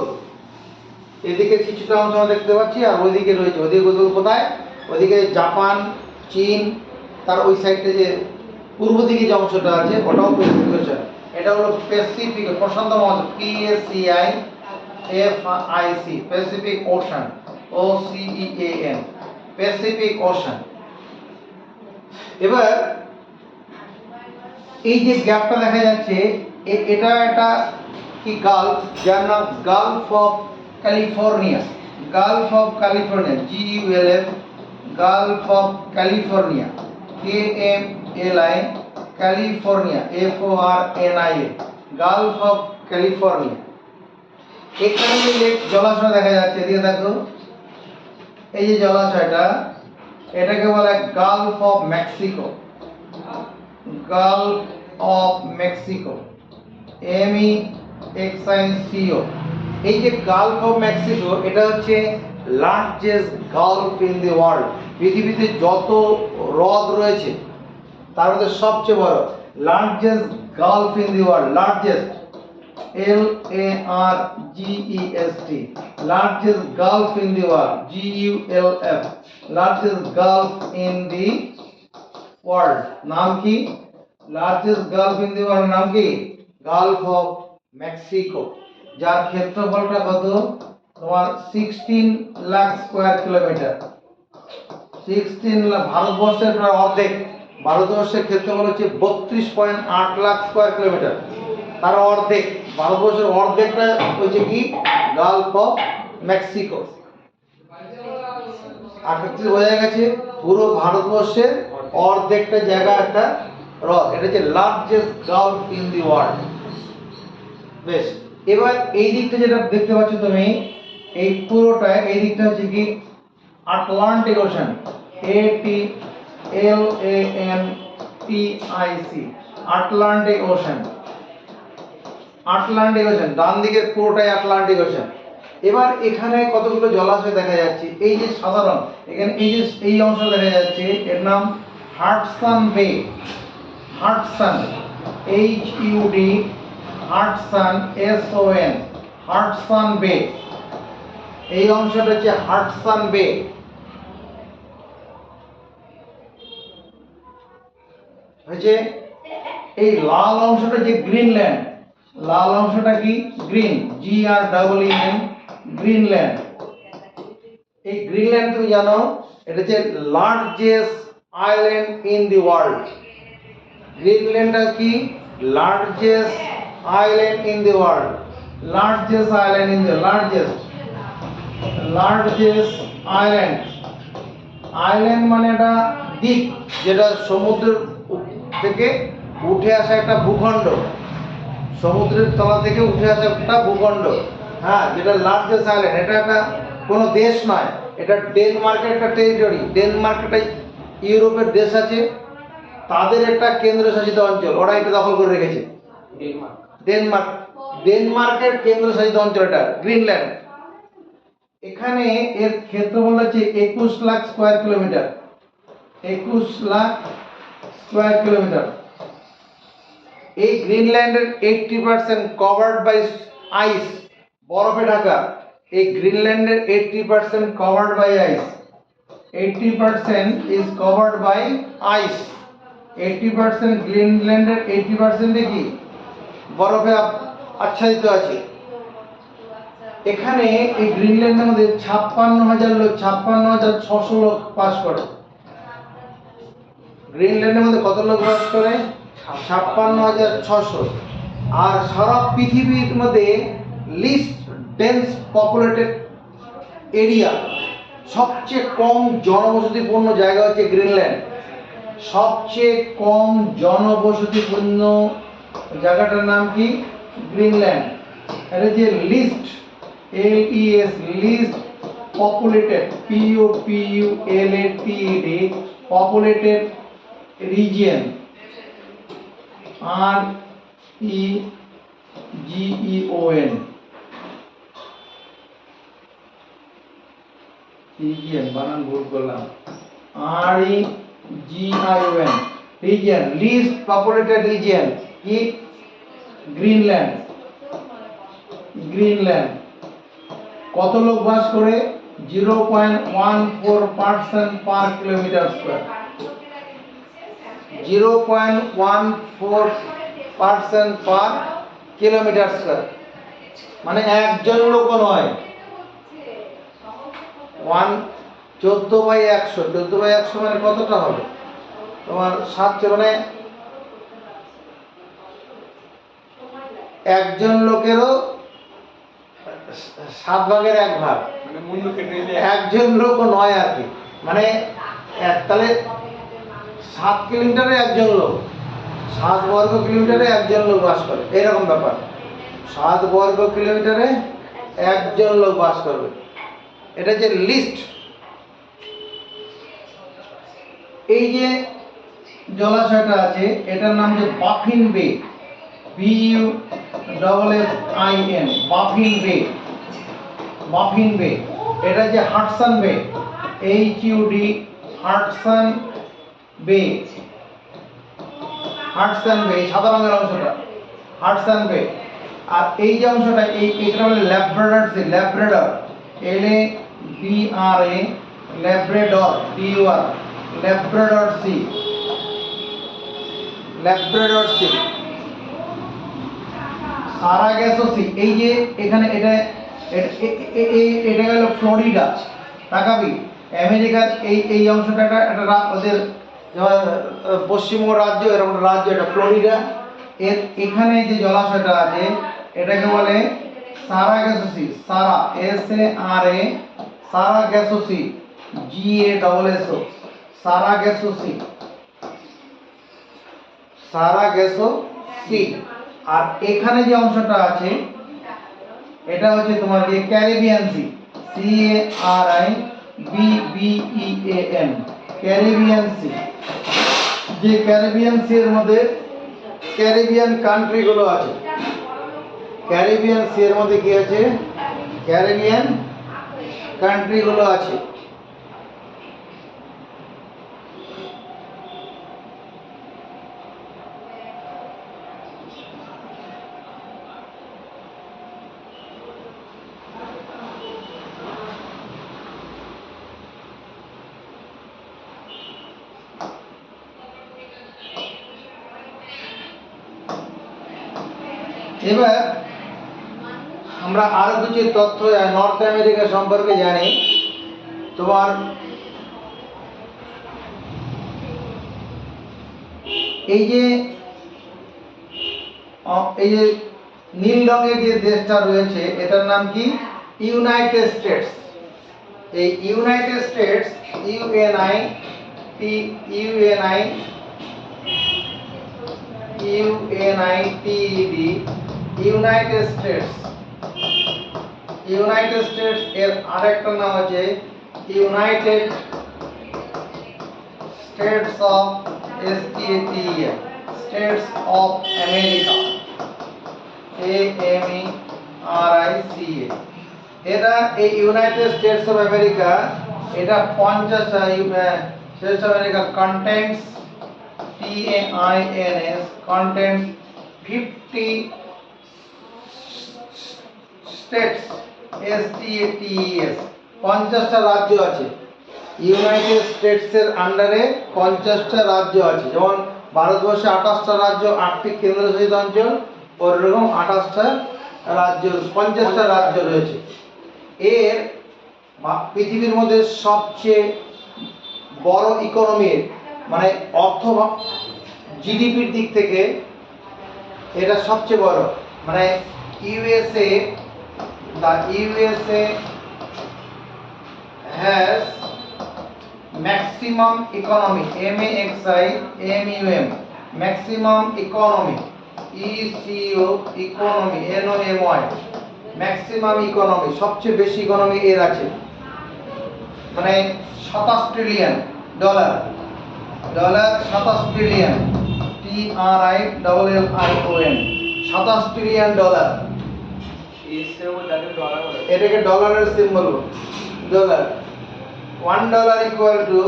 এদিকে কিছুটা অংশ আমরা দেখতে পাচ্ছি, আর ওইদিকে রয়েছে, ওদিকে কোথায়? ওদিকে জাপান, চীন, তার ওই সাইডটা যে পূর্ব দিকে যে অংশটা আছে ওটাও প্যাসিফিক ওশান। এটা হলো প্যাসিফিক, প্রশান্ত মহাসাগর, PACIFIC, Pacific ocean, OCEAN, Pacific ocean. এবার এই যে গ্যাপটা দেখা যাচ্ছে এটা একটা কি গালফ, যার নাম Gulf of California, Gulf of California, GULF, Gulf of California, KMLI, California, FORNIA, Gulf of California. এখানে যে লেক জলাশয় দেখা যাচ্ছে, এদিকে দেখো, এই যে জলাশয়টা এটাকে বলে Gulf of Mexico, Gulf of Mexico, MEXICO। এই যে গালফ অফ মেক্সিকো এটা হচ্ছে largest Gulf in the world. পৃথিবীতে যত হ্রদ রয়েছে তার মধ্যে সবচেয়ে বড়, largest Gulf in the world, largest, LARGEST, largest gulf in the world, GULF, largest gulf in the world, নাম কি? Largest Gulf in the world নাম কি? গালফ অফ মেক্সিকো, যার ক্ষেত্রফলটা কত? তোমার 16 লাখ স্কয়ার কিলোমিটার, 16 লাখ, ভারতবর্ষের প্রায় অর্ধেক। ভারতবর্ষের ক্ষেত্রফল হচ্ছে 32.8 লাখ স্কয়ার কিলোমিটার, তার অর্ধেক, ভারতবর্ষের অর্ধেকটা হচ্ছে কি গালফ অফ মেক্সিকো। আর বোঝা গেছে পুরো ভারতবর্ষের অর্ধেকটা জায়গা একটা হ্রদ, এটা হচ্ছে largest Gulf in the world. বেশ, এবার এই দিকটা যেটা দেখতে পাচ্ছ তুমি, এই পুরোটা এই দিকটা হচ্ছে কি Atlantic Ocean, ATLANTIC, Atlantic Ocean. Atlantic Ocean ডান দিকের পুরোটাই আটলান্টিক ওশান। এবার এখানে কতগুলো জলাশয় দেখা যাচ্ছে, এই যে সাধারণ এখানে এই যে এই অংশ দেখা যাচ্ছে এর নাম হাডসন বে। Hudson, HUD, Hudson, SON, Hudson বে। এই অংশটা হচ্ছে হাডসন বে। হচ্ছে এই লাল অংশটা যে গ্রিনল্যান্ড, লাল অংশটা কি গ্রিন, GREEN, গ্রিনল্যান্ড। এই গ্রিনল্যান্ড তুমি জানো এটা হচ্ছে largest island in the world. গ্রিনল্যান্ডটা কি largest island in the world, largest island in the largest island. Island মানে একটা দ্বীপ, যেটা সমুদ্রের থেকে উঠে আসা একটা ভূখণ্ড, সমুদ্রের তলা থেকে উঠে আসা একটা ভূখণ্ড। হ্যাঁ, যেটা লার্জেস্ট আইল্যান্ড। এটা একটা কোনো দেশ নয়, এটা ডেনমার্কের একটা টেরিটরি। ডেনমার্ক একটা ইউরোপের দেশ আছে, তাদের একটা কেন্দ্রশাসিত অঞ্চল, ওরা এটা দখল করে রেখেছে। ডেনমার্কের কেন্দ্রশাসিত অঞ্চল এটা গ্রিনল্যান্ড। এখানে এর ক্ষেত্রফল হচ্ছে 21 lakh square kilometre. 21 lakh square kilometre. এই গ্রিনল্যান্ডের 80% কভার্ড বাই আইস, বরফে ঢাকা। এই গ্রিনল্যান্ডের 80% covered by ice. 80% is covered by ice. 80% গ্রিনল্যান্ডের 80% কি বরফে আচ্ছাদিত আছে। এখানে এই গ্রিনল্যান্ডের মধ্যে 56,000 লোক, 56,600 লোক বাস করে। গ্রিনল্যান্ডের মধ্যে কত লোক বাস করে? 56,600। আর সারা পৃথিবীর মধ্যে লিস্ট ডেন্স পপুলেটেড এরিয়া, সবচেয়ে কম জনবসতিপূর্ণ জায়গা হচ্ছে গ্রিনল্যান্ড। সবচেয়ে কম জনবসতিপূর্ণ জায়গাটার নাম কি? গ্রিনল্যান্ড। এটা যে least, LES, least populated, POPULATED, populated region, REGION, region বানান ভুল করলাম, REGION, region, least populated region কি? গ্রিনল্যান্ড। গ্রিনল্যান্ড কত লোক বাস করে? 0.14% per kilometre square. 0.14% per kilometre square, মানে একজন লোকও নয়। 14/100, 14/100 মানে কতটা হবে তোমার? 7 মানে একজন লোকেরও 7 ভাগের 1 ভাগ, একজন লোকও নয় আর কি। মানে তাহলে 7 কিলোমিটারে একজন লোক, 7 বর্গ কিলোমিটারে একজন লোক বাস করে, এরকম ব্যাপার। 7 বর্গ কিলোমিটারে একজন লোক বাস করবে, এটা যে লিস্ট। এই যে জলাশয়টা আছে এটার নাম যে বাফিন বে, BUSSIN, বাফিন বে। বাফিন বে। এটা যে হাডসন বে, HUD, হাডসন বে। হাডসন বে সাদা রঙের অংশটা হাডসন বে। আর এই যে অংশটা এইটা হলো Labrador Sea, Labrador, LABRA, Labrador, DUR, Labrador Sea, Labrador Sea. Sargasso Sea, এই যে এখানে এটা এটা হলো ফ্লোরিডা। তাকাবি আমেরিকার এই অংশটা একটা ওদের পশ্চিম রাজ্য, এরকম রাজ্য, এটা ফ্লোরিডা। এর এখানে যে জলাশয়টা আছে এটাকে বলে Sargasso Sea, Sara, SARA, Sargasso Sea, GASSO, Sargasso Sea, Sargasso Sea. আর এখানে যে অংশটা আছে এটা হচ্ছে তোমার কি Caribbean Sea, CARIBBEAN, Caribbean Sea. যে ক্যারিবিয়ান সি এর মধ্যে ক্যারিবিয়ান কান্ট্রি গুলো আছে। ক্যারিবিয়ান সি এর মধ্যে কি আছে? ক্যারিবিয়ান কান্ট্রি গুলো আছে। এবার আমরা আরো কিছু তথ্য নর্থ আমেরিকা সম্পর্কে জানি। তোমার এই যে নীল রঙের যে দেশটা রয়েছে এটার নাম কি? United States. এই United States, U N I T D, United States. United States এর আরেকটা নাম আছে United States of States of America, AMERICA। এটা এই ইউনাইটেড স্টেটস অফ আমেরিকা, এটা 50টা states of America contents, TAINS contents 50 states, STATES। 50টা রাজ্য আছে ইউনাইটেড স্টেটস এর আন্ডারে। 50টা রাজ্য আছে, যেমন ভারতবর্ষে 28টা রাজ্য, 8টি কেন্দ্রশাসিত অঞ্চল, ওরকম 28টা রাজ্য, 50টা রাজ্য রয়েছে। এর পৃথিবীর মধ্যে সবচেয়ে বড় ইকোনমির মানে অর্থ জিডিপির দিক থেকে এটা সবচেয়ে বড়। মানে USA has maximum economy, MAXIMUM, maximum economy, economy, NOMY, maximum economy, সবচেয়ে বেশি ইকোনমি এর আছে। মানে 27 trillion dollar, 27 trillion, TRILLION, 27 trillion dollar. এটাকে ডলারের symbol, dollar. $1 equal to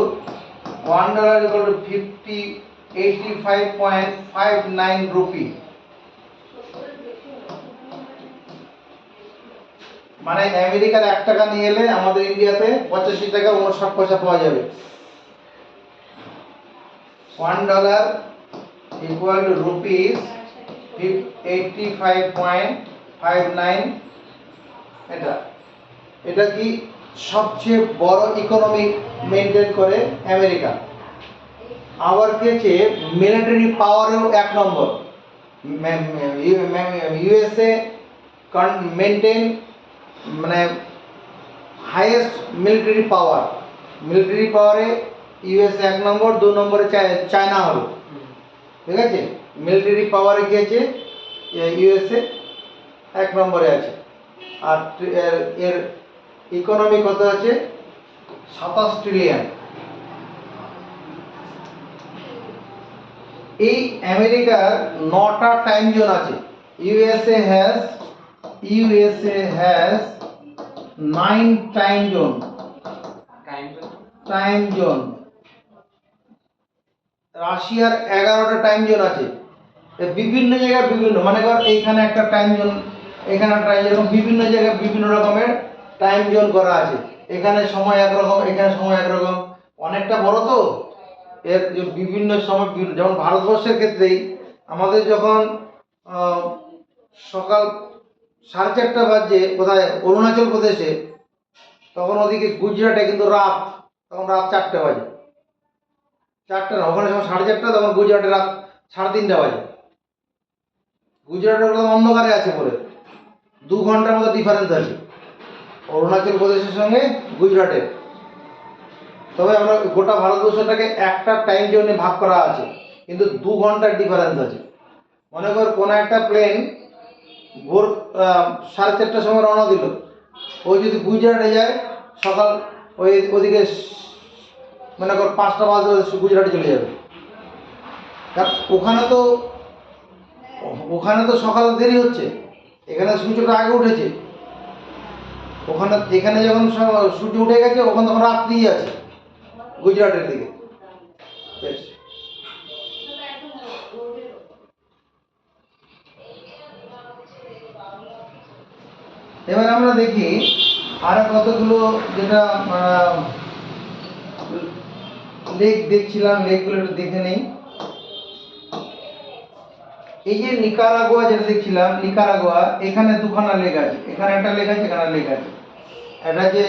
85.59 rupee. মানে আমেরিকার 1 টাকা নিয়ে এলে আমাদের ইন্ডিয়াতে 85 টাকা 59 পয়সা পাওয়া যাবে। $1 equal to rupees 85.59। এটা কি সবচেয়ে বড় ইকোনমি মেনটেন করে আমেরিকা। আবার কি আছে, মিলিটারি পাওয়ারেও 1 নম্বর। USA মেনটেন মানে হাইয়েস্ট মিলিটারি পাওয়ার। মিলিটারি পাওয়ারে USA 1 নম্বর, 2 নম্বরে চায়না হলো। ঠিক আছে, মিলিটারি পাওয়ারে কি আছে, USA 1 নম্বরে আছে। আর এর ইকোনমি কত আছে? 27 ট্রিলিয়ন। এই আমেরিকার 9টা টাইম জোন আছে। USA has 9 time zone. রাশিয়ার 11টা টাইম জোন আছে। বিভিন্ন জায়গায় বিভিন্ন, মানে ধর এইখানে একটা টাইম জোন, এখানে টাইম জোন, বিভিন্ন জায়গায় বিভিন্ন রকমের টাইম জোন করা আছে। এখানে সময় একরকম, এখানে সময় একরকম, অনেকটা বড় তো এর বিভিন্ন সময়। যেমন ভারতবর্ষের ক্ষেত্রেই আমাদের যখন সকাল 4:30 বাজে কোথায় অরুণাচল প্রদেশে, তখন ওদিকে গুজরাটে কিন্তু রাত, তখন রাত 4টে বাজে। 4টে না, ওখানে সময় 4:30, তখন গুজরাটে রাত 3:30 বাজে। গুজরাটের একদম অন্ধকারে আছে বলে 2 ঘন্টার মতো ডিফারেন্স আছে অরুণাচল প্রদেশের সঙ্গে গুজরাটের। তবে আমরা গোটা ভারতবর্ষটাকে একটা টাইম জোনে ভাগ করা আছে, কিন্তু 2 ঘন্টার ডিফারেন্স আছে। মনে কর কোনো একটা প্লেন ভোর 4:30টার সময় রওনা দিল, ওই যদি গুজরাটে যায় সকাল ওদিকে মনে কর 5টা বাজে গুজরাটে চলে যাবে, কারণ ওখানে তো সকাল দেরি হচ্ছে, এখানে সূর্যটা আগে উঠেছে। এখানে যখন সূর্য উঠে গেছে ওখানে তখন রাত্রি আছে গুজরাটের দিকে। বেশ, এবার আমরা দেখি আরো কতগুলো, যেটা লেক দেখছিলাম, লেকগুলো একটু দেখে নেই। এই যে নিকারাগুয়া যেটা দেখছিলাম, নিকারাগুয়া, এখানে দুখানা লেক আছে, এখানে একটা লেক আছে, এখানে লেক আছে। এটা যে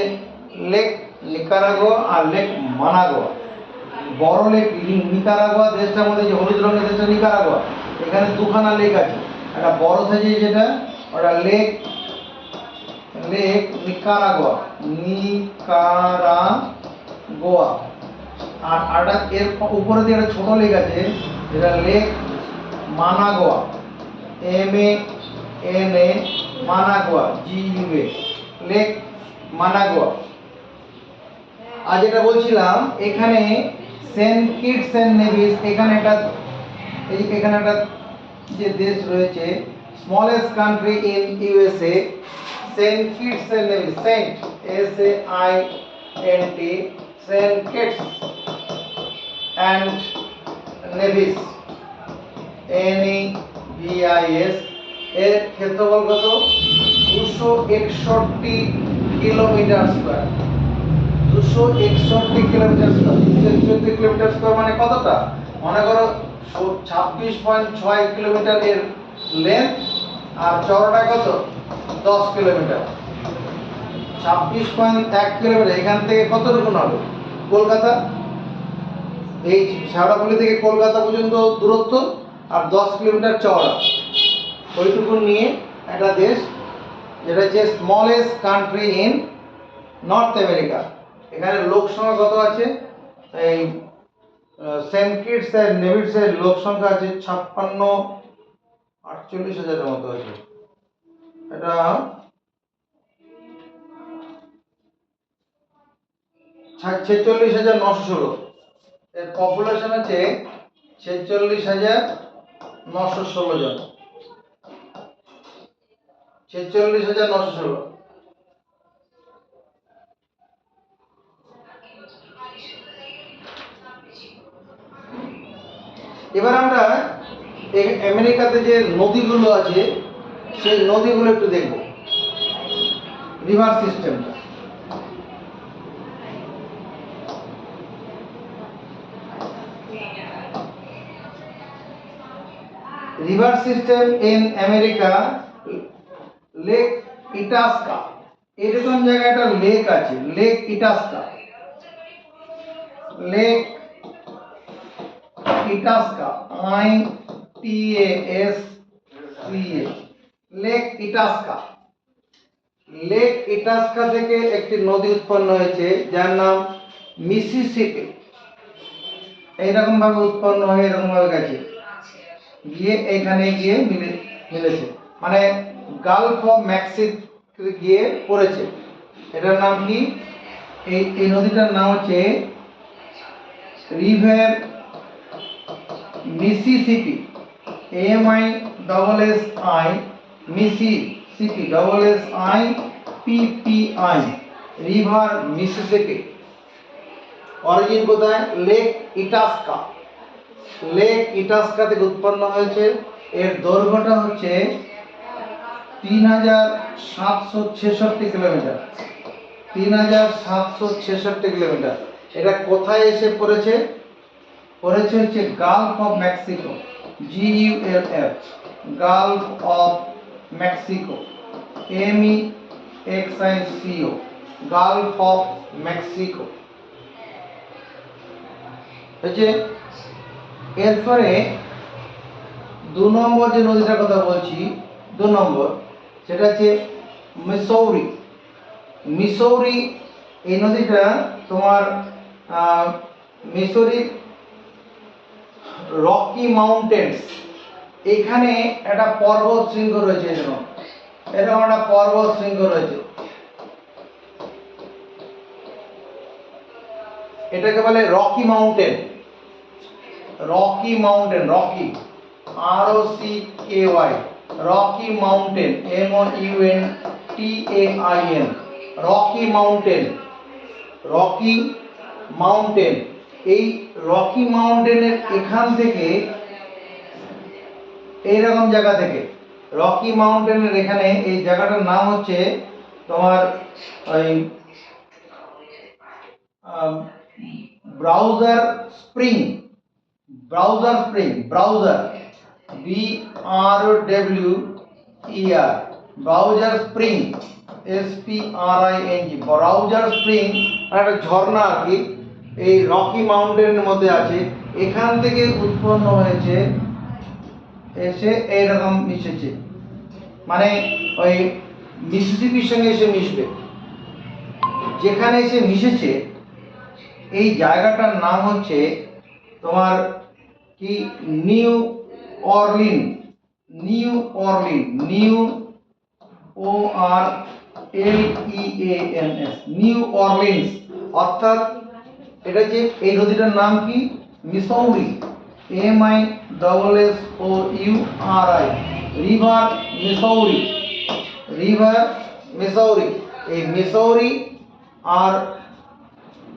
লেক নিকারাগুয়া আর লেক মানাগুয়া। বড় লেক নিকারাগুয়া দেশটার মধ্যে, যে হলুদ রঙের দেশটা নিকারাগুয়া, এখানে দুখানা লেক আছে। একটা বড় সাইজের যেটা ওটা লেক নিকারাগুয়া, নিকারাগুয়া। আর এর উপরে দিয়ে একটা ছোট লেক আছে যেটা লেক মানাগুয়া, MANA, মানাগুয়া, GUA, লেক মানাগুয়া। আর যেটা বলছিলাম, এখানে সেন্ট কিটস এন্ড নেভিস, এখানে একটা যে দেশ রয়েছে, smallest country in USA, Saint Kitts and Nevis, Saint SAINT, Saint Kitts and Nevis, NEVIS। এর ক্ষেত্রফল কত? 261 kilometre square. 261 kilometre square. 261 kilometre square মানে কতটা? মনে করো 26.6 কিলোমিটার এর লেন্থ, আর চওড়াটা কত? 10 কিলোমিটার। 26.1 কিলোমিটার। এখান থেকে কতটুকু হবে? কলকাতা, এই শেওড়াফুলি থেকে কলকাতা পর্যন্ত দূরত্ব, আর 10 কিলোমিটার চওড়া। ওইটুকু নিয়ে একটা দেশ, যেটা হচ্ছে smallest country in North America. এখানে লোক সংখ্যা কত আছে? এই সেন্ট কিটস এর নেভিস এর লোক সংখ্যা আছে 48,000-48,000 মতো আছে। এটা 46,916। এর পপুলেশন আছে 46,916 জন। 46,916। এবার আমরা আমেরিকাতে যে নদীগুলো আছে সেই নদীগুলো একটু দেখব, রিভার সিস্টেমটা। River system in America, Lake Itasca, এরকম জায়গায় একটা লেক আছে, Lake Itasca, Lake Itasca, ITASCA, Lake Itasca. Lake Itasca থেকে একটি নদী উৎপন্ন হয়েছে যার নাম মিসিসিপি। এইরকম ভাবে উৎপন্ন হয়ে এরকম ভাবে গেছে, গিয়ে এখানে গিয়ে মিলেছে, মানে গালফ অফ মেক্সিকো গিয়ে পড়েছে। এটার নাম কি? এই নদীটার নাম হচ্ছে river Mississippi, MISSI, Mississippi, SSIPPI, river Mississippi. Origin কোথায়? Lake Itasca. লেক ইটাস্কা থেকে উৎপন্ন হয়েছে। এর দৈর্ঘ্যটা হচ্ছে 3,766 কিলোমিটার। 3,766 কিলোমিটার। এটা কোথায় এসে পড়েছে? পড়েছে হচ্ছে Gulf of Mexico, GULF, Gulf of Mexico, MEXICO, Gulf of Mexico হচ্ছে। এরপরে 2 নম্বর যে নদীটার কথা বলছি, 2 নম্বর, সেটা হচ্ছে মিসৌরি। মিসৌরি, এই নদীটা তোমার মিসৌরি রকি মাউন্টেন্স, এখানে একটা পর্বত শৃঙ্গ রয়েছে, এরকম এরকম একটা পর্বত শৃঙ্গ রয়েছে, এটাকে বলে Rocky mountain. Rocky mountain, Rocky ROCKY, Rocky mountain MOUNTAIN, Rocky mountain. Rocky mountain, এই রকি মাউন্টেনের এখান থেকে এইরকম জায়গা থেকে রকি মাউন্টেনের এখানে এই জায়গাটার নাম হচ্ছে তোমার ওই browser spring, browser spring, browser BRWER, browser spring SPRING, browser spring একটা ঝর্ণা আর কি, এই রকি মাউন্টেনের মধ্যে আছে। এখান থেকে উৎপন্ন হয়েছে, এসে এইরকম মিশেছে, মানে ওই মিসিসিপির সঙ্গে এসে মিশবে। যেখানে এসে মিশেছে এই জায়গাটার নাম হচ্ছে তোমার কি New Orleans, New Orleans, New ORLEANS, New Orleans. অর্থাৎ এটা যে এই নদীটার নাম কি Missouri, MISSOURI, river Missouri, river Missouri. এই মিসৌরি আর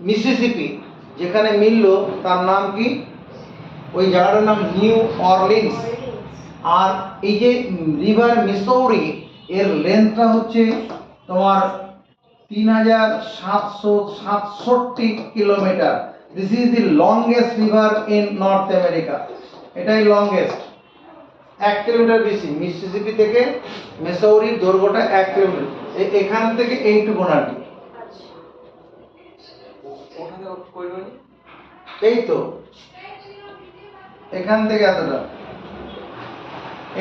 মিসিসিপি যেখানে মিলল তার নাম কি, ওই জায়গাটার নাম নিউ অরলিন্স। আর এই যে রিভার মিসৌরি এর লেন্থটা হচ্ছে তোমার 3767 kilometre. This is the longest river in North America, এটাই লংগেস্ট। 1 কিলোমিটার বেশি, মিসিসিপি থেকে মিসৌরির দৈর্ঘ্যটা 1 কিলোমিটার। এখান থেকে এইটুকু আর কি, এই তো এখান থেকে এতটা,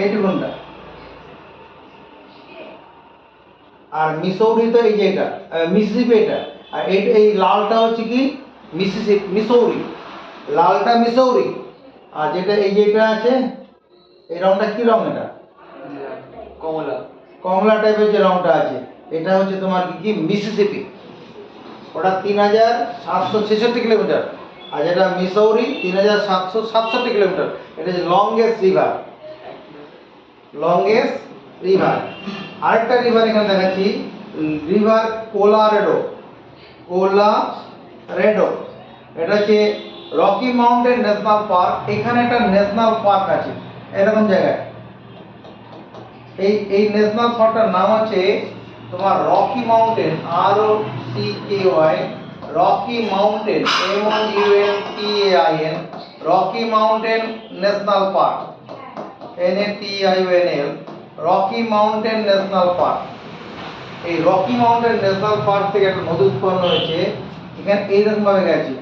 এইটুকুনটা। আর মিসৌরি তো এই যে এটা মিসিসিপি, এটা আর এই লালটা হচ্ছে কি মিসিসিপি, মিসৌরি, লালটা মিসৌরি। আর যেটা এই যেটা আছে এই রংটা কি রং, এটা কমলা, কমলা টাইপের যে রংটা আছে এটা হচ্ছে তোমার কি মিসিসিপি। ওটা 3766 কিলোমিটার, আর যেটা মিসৌরি 3767 কিলোমিটার। এটা হচ্ছে লংগেস্ট রিভার, লংগেস্ট রিভার। আরেকটা রিভার এখানে দেখাচ্ছি, রিভার কোলারেডো, কোলারেডো। এটা হচ্ছে রকি মাউন্টেন ন্যাশনাল পার্ক। এখানে একটা ন্যাশনাল পার্ক আছে এরকম জায়গায়। এই ন্যাশনাল পার্কটার নাম আছে তোমার Rocky mountain, ROCKY, Rocky mountain MOUNTAIN, Rocky mountain national park NATIONAL, Rocky mountain national park. এই রকি মাউন্টেন ন্যাশনাল পার্ক থেকে একটা নদী উৎপন্ন হয়েছে, এখানে এইরকম ভাবে গেছে,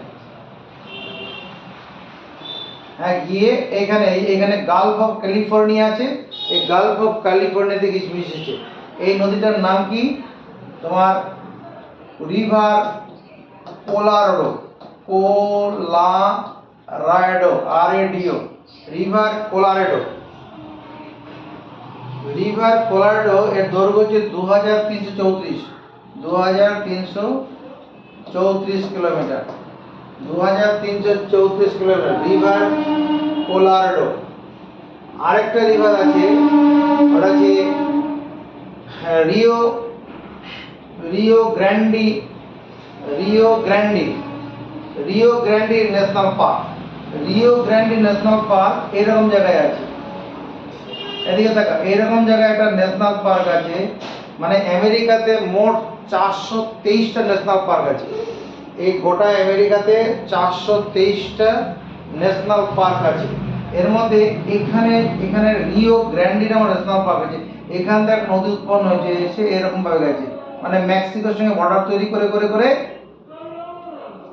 হ্যাঁ, গিয়ে এখানে গালফ অফ ক্যালিফোর্নিয়া আছে, এই গালফ অফ ক্যালিফোর্নিয়াতে গিয়ে মিশেছে। এই নদীটার নাম কি তোমার রিভার কোলারেডো, কোলারেডো, RADO, রিভার কোলারেডো। রিভার কোলারেডো এর দৈর্ঘ্য হচ্ছে 2334 কিলোমিটার, 2334 কিলোমিটার রিভার কোলারেডো। আরেকটা রিভার আছে, ওটা হচ্ছে Rio Grande, Rio Grande national park. Rio Grande national park এরকম জায়গায় আছে, এদিকে দেখা, এরকম জায়গায় একটা ন্যাশনাল পার্ক আছে। মানে আমেরিকাতে মোট 423টা ন্যাশনাল পার্ক আছে। এই গোটা আমেরিকাতে 423টা ন্যাশনাল পার্ক আছে। এর মধ্যে এখানে রিও গ্র্যান্ডি নামক ন্যাশনাল পার্ক আছে। এখান থেকে নদী উৎপন্ন হয়েছে, এসে এরকম ভাবে গেছে, মানে মেক্সিকোর সঙ্গে বর্ডার তৈরি করে করে করে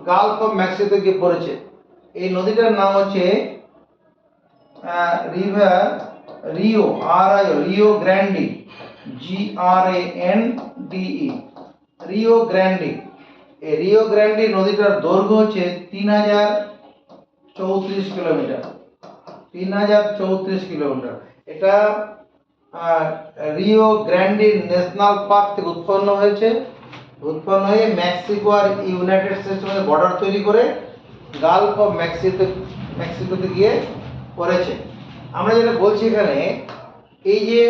গালফ অফ মেক্সিকো গিয়ে পড়েছে। এই নদীটার নাম হচ্ছে river Rio, Rio Grande, GRANDE, Rio Grande. এই রিও গ্র্যান্ডি নদীটার দৈর্ঘ্য হচ্ছে 3034 কিলোমিটার, 3034 কিলোমিটার। এটা রিও গ্র্যান্ডে ন্যাশনাল পার্ক থেকে উৎপন্ন হয়ে মেক্সিকো আর ইউনাইটেড স্টেটসের মধ্যে বর্ডার তৈরি করে গালফ অফ মেক্সিকোতে গিয়ে পড়েছে। আমরা যেটা বলছি এখানে, এই যে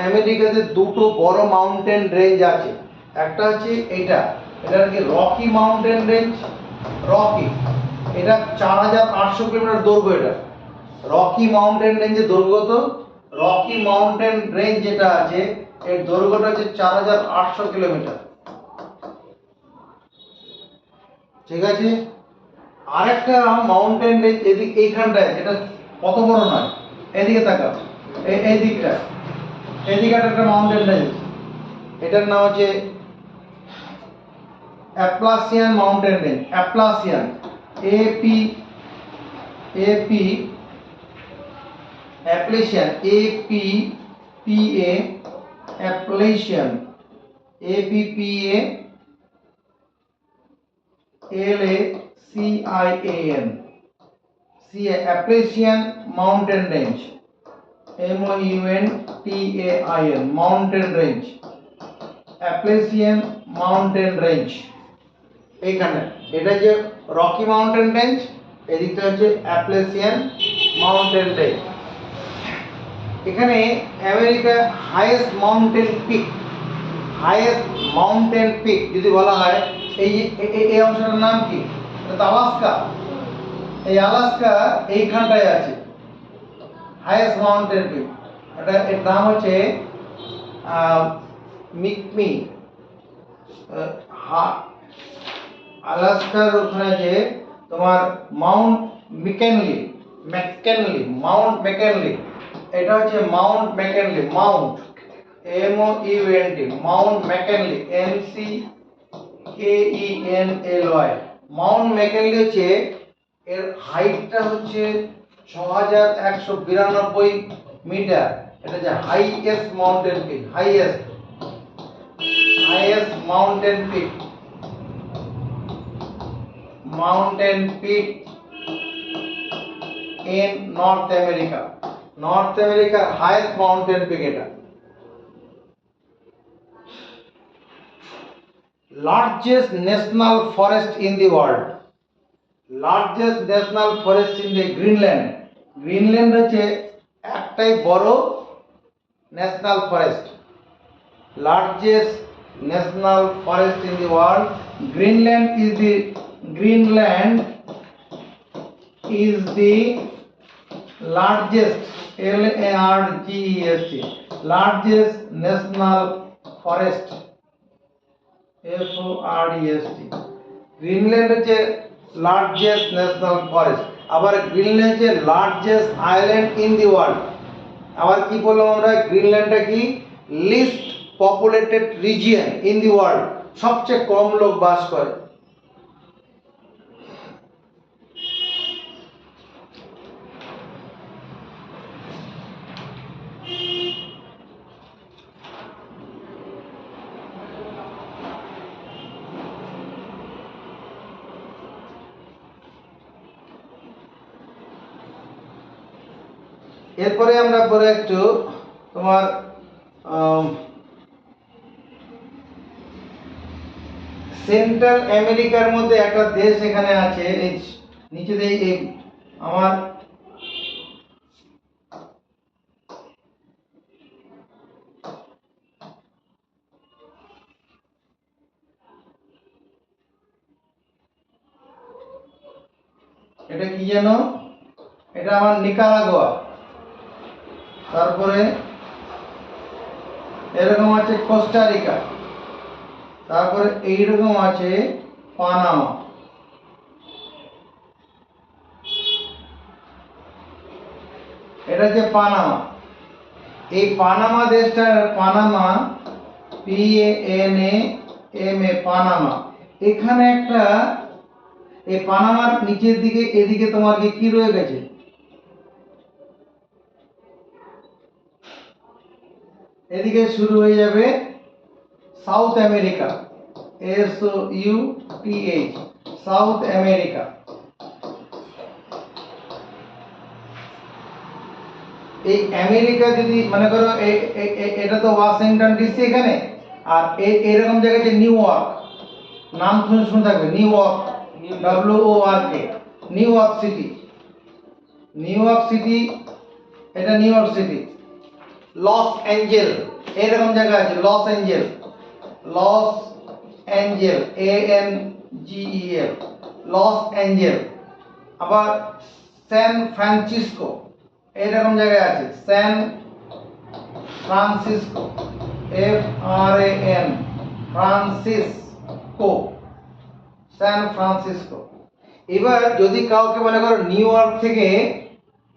আমেরিকাতে দুটো বড় মাউন্টেন রেঞ্জ আছে, একটা হচ্ছে এটা কি রকি মাউন্টেন রেঞ্জ, রকি, এটা 4800 কিলোমিটার দৈর্ঘ্য। এটা রকি মাউন্টেন রেঞ্জের দৈর্ঘ্য, তো রকি মাউন্টেন রেঞ্জ যেটা আছে এর দৈর্ঘ্যটা হচ্ছে 4800 কিলোমিটার। ঠিক আছে, আরেকটা মাউন্টেন রেঞ্জ এদিকে এইখানটায়, যেটা কত বড় নয়, এদিকে তাকাও, এই দিকটা, এদিকে একটা মাউন্টেন রেঞ্জ, এটার নাম হচ্ছে Appalachian mountain range. Appalachian, Appalachian, Appalachian, Appalachian mountain range, MOUNTAIN mountain range, Appalachian mountain range. এইখানে এটা যে রকি মাউন্টেন রেঞ্জ, এদিকটা হচ্ছে অ্যাপ্লাসিয়ান মাউন্টেন রেঞ্জ। এখানে আমেরিকা হাইয়েস্ট মাউন্টেন পিক যদি বলা হয়, এই অংশটার নাম কি? আলাস্কা। এই আলাস্কা এইখানটায় আছে হাইয়েস্ট মাউন্টেন পিক। এর নাম হচ্ছে মিকমি। আলাস্কার ওখানে যে তোমার মাউন্ট ম্যাককিনলি, এটা হচ্ছে Mount McKinley, Mount Mount McKinley, MCKENLY। Mount McKinley হচ্ছে, এর হাইটটা হচ্ছে 6192 মিটার। এটা যে highest mountain peak, highest mountain peak in North America. North America highest mountain peak এটা। Largest national forest in the world, Greenland। Greenland হচ্ছে একটাই বড় national forest. Largest national forest in the world, Greenland is the largest, largest national forest, FOREST। Greenland হচ্ছে লার্জেস্ট ন্যাশনাল ফরেস্ট। আবার গ্রিনল্যান্ড হচ্ছে largest island in the world. আবার কি বললাম আমরা, গ্রিনল্যান্ডটা কি least populated region in the world, সবচেয়ে কম লোক বাস করে। এরপরে আমরা পরে একটু তোমার সেন্ট্রাল আমেরিকার মধ্যে একটা দেশ এখানে আছে, এই নিচে দিয়ে এই আমার এটা কি জানো, এটা আমার নিকারাগুয়া। তারপরে এরকম আছে কোস্টারিকা, তারপরে এইরকম আছে পানামা। এটা যে পানামা, এই পানামা দেশটা, পানামা PANAMA, পানামা। এখানে একটা, এই পানামার নিচের দিকে এদিকে তোমার কি রয়ে গেছে, এদিকে শুরু হয়ে যাবে south America, SOUTH, south America. এই আমেরিকা যদি মনে করো এটা তো ওয়াশিংটন ডিসি এখানে, আর এরকম জায়গায় যে নিউ ইয়র্ক, নাম শুনে থাকবে, New York, WORK, New York City, New York City, এটা New York City. Los Angeles এরকম জায়গা আছে, Los Angeles, Los Angeles, ANGEL, Los Angeles. আবার স্যান ফ্রান্সিসকো এরকম জায়গায় আছে, San Francisco, FRAN, Francisco, San Francisco. এবার যদি কাউকে মনে করো নিউ ইয়র্ক থেকে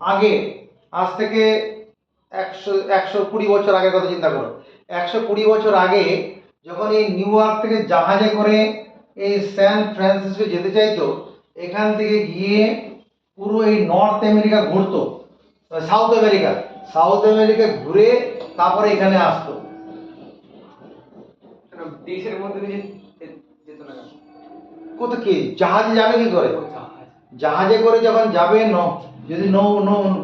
আগে, আজ থেকে 120 বছর আগের কথা চিন্তা করো, 120 বছর আগে যখন এই নিউ ইয়র্ক থেকে জাহাজে করে এই স্যান ফ্রান্সিসকো যেতে চাইতো, এখান থেকে গিয়ে পুরো এই নর্থ আমেরিকা ঘুরতো, সাউথ আমেরিকা ঘুরে তারপরে এখানে আসতো। দেশের মধ্যে দিয়ে যেত না কেন? কোথা কি জাহাজে যাবে কি করে? জাহাজে করে যখন যাবে, যদি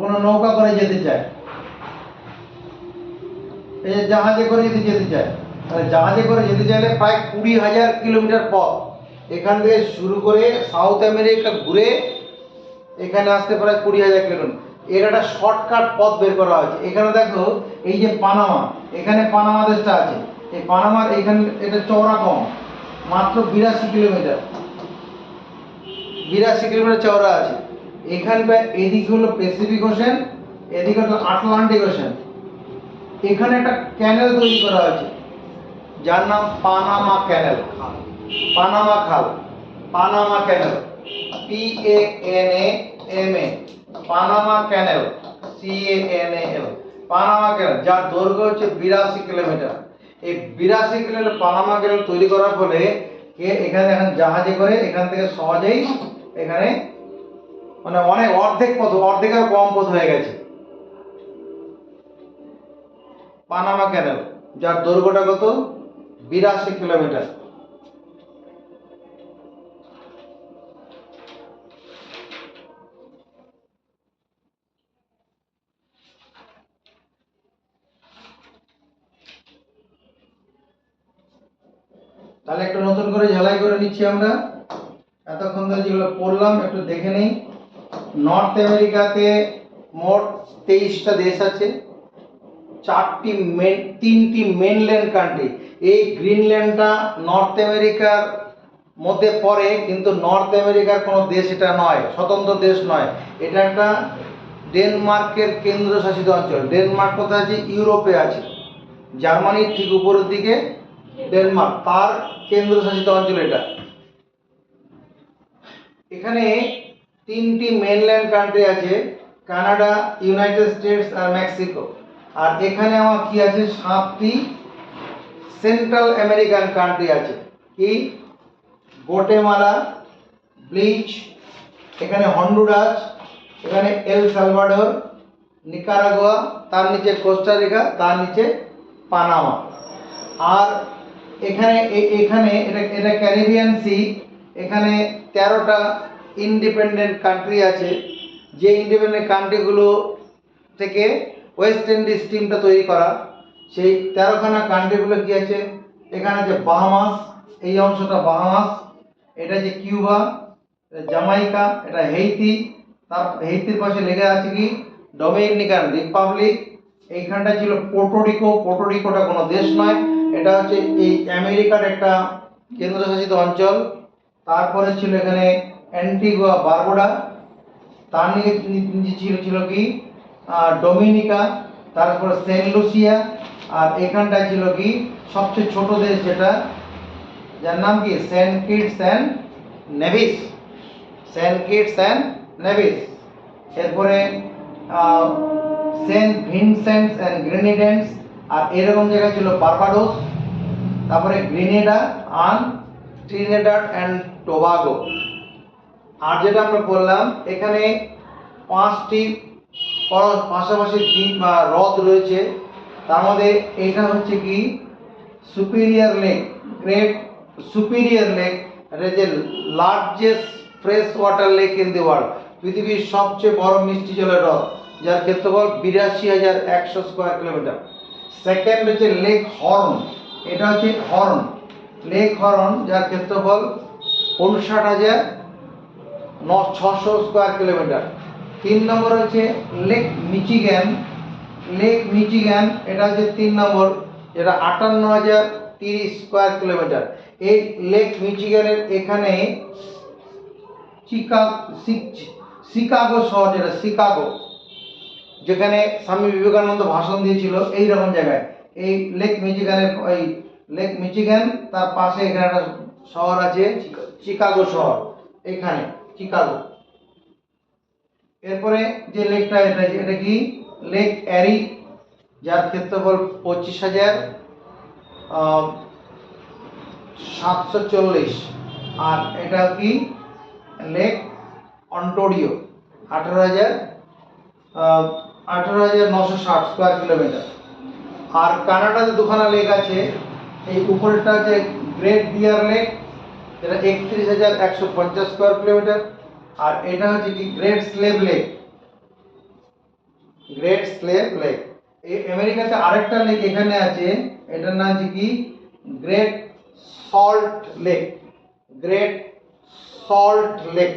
কোনো নৌকা করে যেতে চায়, এই যে জাহাজে করে যদি যেতে চায়, তাহলে জাহাজে করে যেতে চাইলে প্রায় 20,000 কিলোমিটার পথ এখান থেকে শুরু করে সাউথ আমেরিকা ঘুরে এখানে আসতে প্রায় 20,000 কিলোমিটার। এর একটা শর্টকাট পথ বের করা হয়েছে। এখানে দেখো এই যে পানামা, এখানে পানামা দেশটা আছে, এই পানামার এখানে এটা চওড়া কম, মাত্র 82 কিলোমিটার, 82 কিলোমিটার চওড়া আছে। এখানকার এদিকে হলো প্যাসিফিক ওশেন, এদিকে হলো আটলান্টিক ওশেন। এখানে একটা ক্যানেল তৈরি করা হয়েছে যার নাম পানামা ক্যানেল, পানামা খাল, পানামা ক্যানেল, PANAMA, পানামা ক্যানেল, CANAL, পানামা ক্যানেল, যার দৈর্ঘ্য হচ্ছে 82 কিলোমিটার। এই 82 কিলোমিটার পানামা ক্যানেল তৈরি করার ফলে এখানে এখন জাহাজে করে এখান থেকে সহজেই এখানে মানে অনেক অর্ধেকের কম পথ হয়ে গেছে। পানামা ক্যানেল, যার দৈর্ঘ্যটা কত? 82 কিলোমিটার। তাহলে একটু নতুন করে ঝালাই করে নিচ্ছি আমরা। এতক্ষণ ধরে যেগুলো পড়লাম একটু দেখে নেই। নর্থ আমেরিকাতে মোট 23টা দেশ আছে, 3টি মেনল্যান্ড কান্ট্রি। এই গ্রিনল্যান্ডটা নর্থ আমেরিকার মধ্যে পড়ে, কিন্তু নর্থ আমেরিকার কোনো দেশ এটা নয়, স্বতন্ত্র দেশ নয়। এটা একটা ডেনমার্কের কেন্দ্রশাসিত অঞ্চল। ডেনমার্ক কোথায় আছে? ইউরোপে আছে, জার্মানির ঠিক উপরের দিকে ডেনমার্ক, তার কেন্দ্রশাসিত অঞ্চল এটা। এখানে 3টি মেনল্যান্ড কান্ট্রি আছে, কানাডা, ইউনাইটেড স্টেটস আর মেক্সিকো। আর এখানে আমার কি আছে? 7টি সেন্ট্রাল আমেরিকান কান্ট্রি আছে। কি? গোটেমালা, ব্লিচ, এখানে হন্ডুরাস, এখানে এল সালভাডোর, নিকারাগুয়া, তার নিচে কোস্টারিকা, তার নিচে পানামা। আর এখানে এটা ক্যারিবিয়ান সি। এখানে 13টা ইন্ডিপেন্ডেন্ট কান্ট্রি আছে, যে ইন্ডিপেন্ডেন্ট কান্ট্রিগুলো থেকে ওয়েস্ট ইন্ডিজ টিমটা তৈরি করা। সেই 13খানা কান্ট্রিগুলো কি আছে? এখানে আছে বাহামাস, এই অংশটা বাহামাস, এটা যে কিউবা, এটা জামাইকা, এটা হেইতি, তার হেইতির পাশে লেগে আছে কি? Dominican Republic. এইখানটা ছিল পোর্টোরিকো, পোর্টোরিকোটা কোনো দেশ নয়, এটা হচ্ছে এই আমেরিকার একটা কেন্দ্রশাসিত অঞ্চল। তারপরে ছিল এখানে অ্যান্টিগুয়া বারবুডা, তার নিচে ছিল কি? ডোমিনিকা, তারপরে সেন্ট লুসিয়া। আর এখানটা ছিল কি? সবচেয়ে ছোট দেশ যেটা, যার নাম কি? Saint Kitts and Nevis, Saint Kitts and Nevis. এরপরে সেন্ট ভিনসেন্টস অ্যান্ড গ্রেনেডিন্স, আর এরকম জায়গা ছিল বার্বাডোস, তারপরে গ্রেনেডা আর ট্রিনিডাড অ্যান্ড টোবাগো। আর যেটা আমরা বললাম, এখানে 5টি পাশাপাশি দ্বীপ বা হ্রদ রয়েছে। তার মধ্যে এটা হচ্ছে কি? Superior lake, great superior lake, এটা যে largest fresh water lake in the world, পৃথিবীর সবচেয়ে বড় মিষ্টি জলের হ্রদ। যার ক্ষেত্রফল 82,100 স্কোয়ার কিলোমিটার। সেকেন্ড হচ্ছে লেক হর্ন, এটা হচ্ছে হর্ন, লেক হর্ন যার ক্ষেত্রফল 59,600 স্কোয়ার কিলোমিটার। 3 নম্বর হচ্ছে লেক মিচিগান, লেক মিচিগান এটা হচ্ছে 3 নম্বর, যেটা 58,030 স্কোয়ার কিলোমিটার। এই লেক মিচিগানের এখানে শিকাগো শহর, যেটা শিকাগো, যেখানে স্বামী বিবেকানন্দ ভাষণ দিয়েছিল, এই রকম জায়গায় এই লেক মিচিগানের, ওই লেক মিচিগান তার পাশে এখানে একটা শহর আছে শিকাগো শহর, এখানে শিকাগো। এরপরে যে লেকটা, এটা কি লেক এরি, যার ক্ষেত্রফল 25,740, আর এটা কি লেক অন্টোরিও 18,960 স্কোয়ার কিলোমিটার। আর কানাডাতে দুখানা লেক আছে, এই উপরেরটা হচ্ছে গ্রেট বিয়ার লেক, যেটা 31,150 স্কোয়ার কিলোমিটার, আর এটা হচ্ছে কি great Slave lake, great Slave lake. এই আমেরিকাতে আরেকটা লেক এখানে আছে, এটার নাম হচ্ছে কি great salt lake, great salt lake.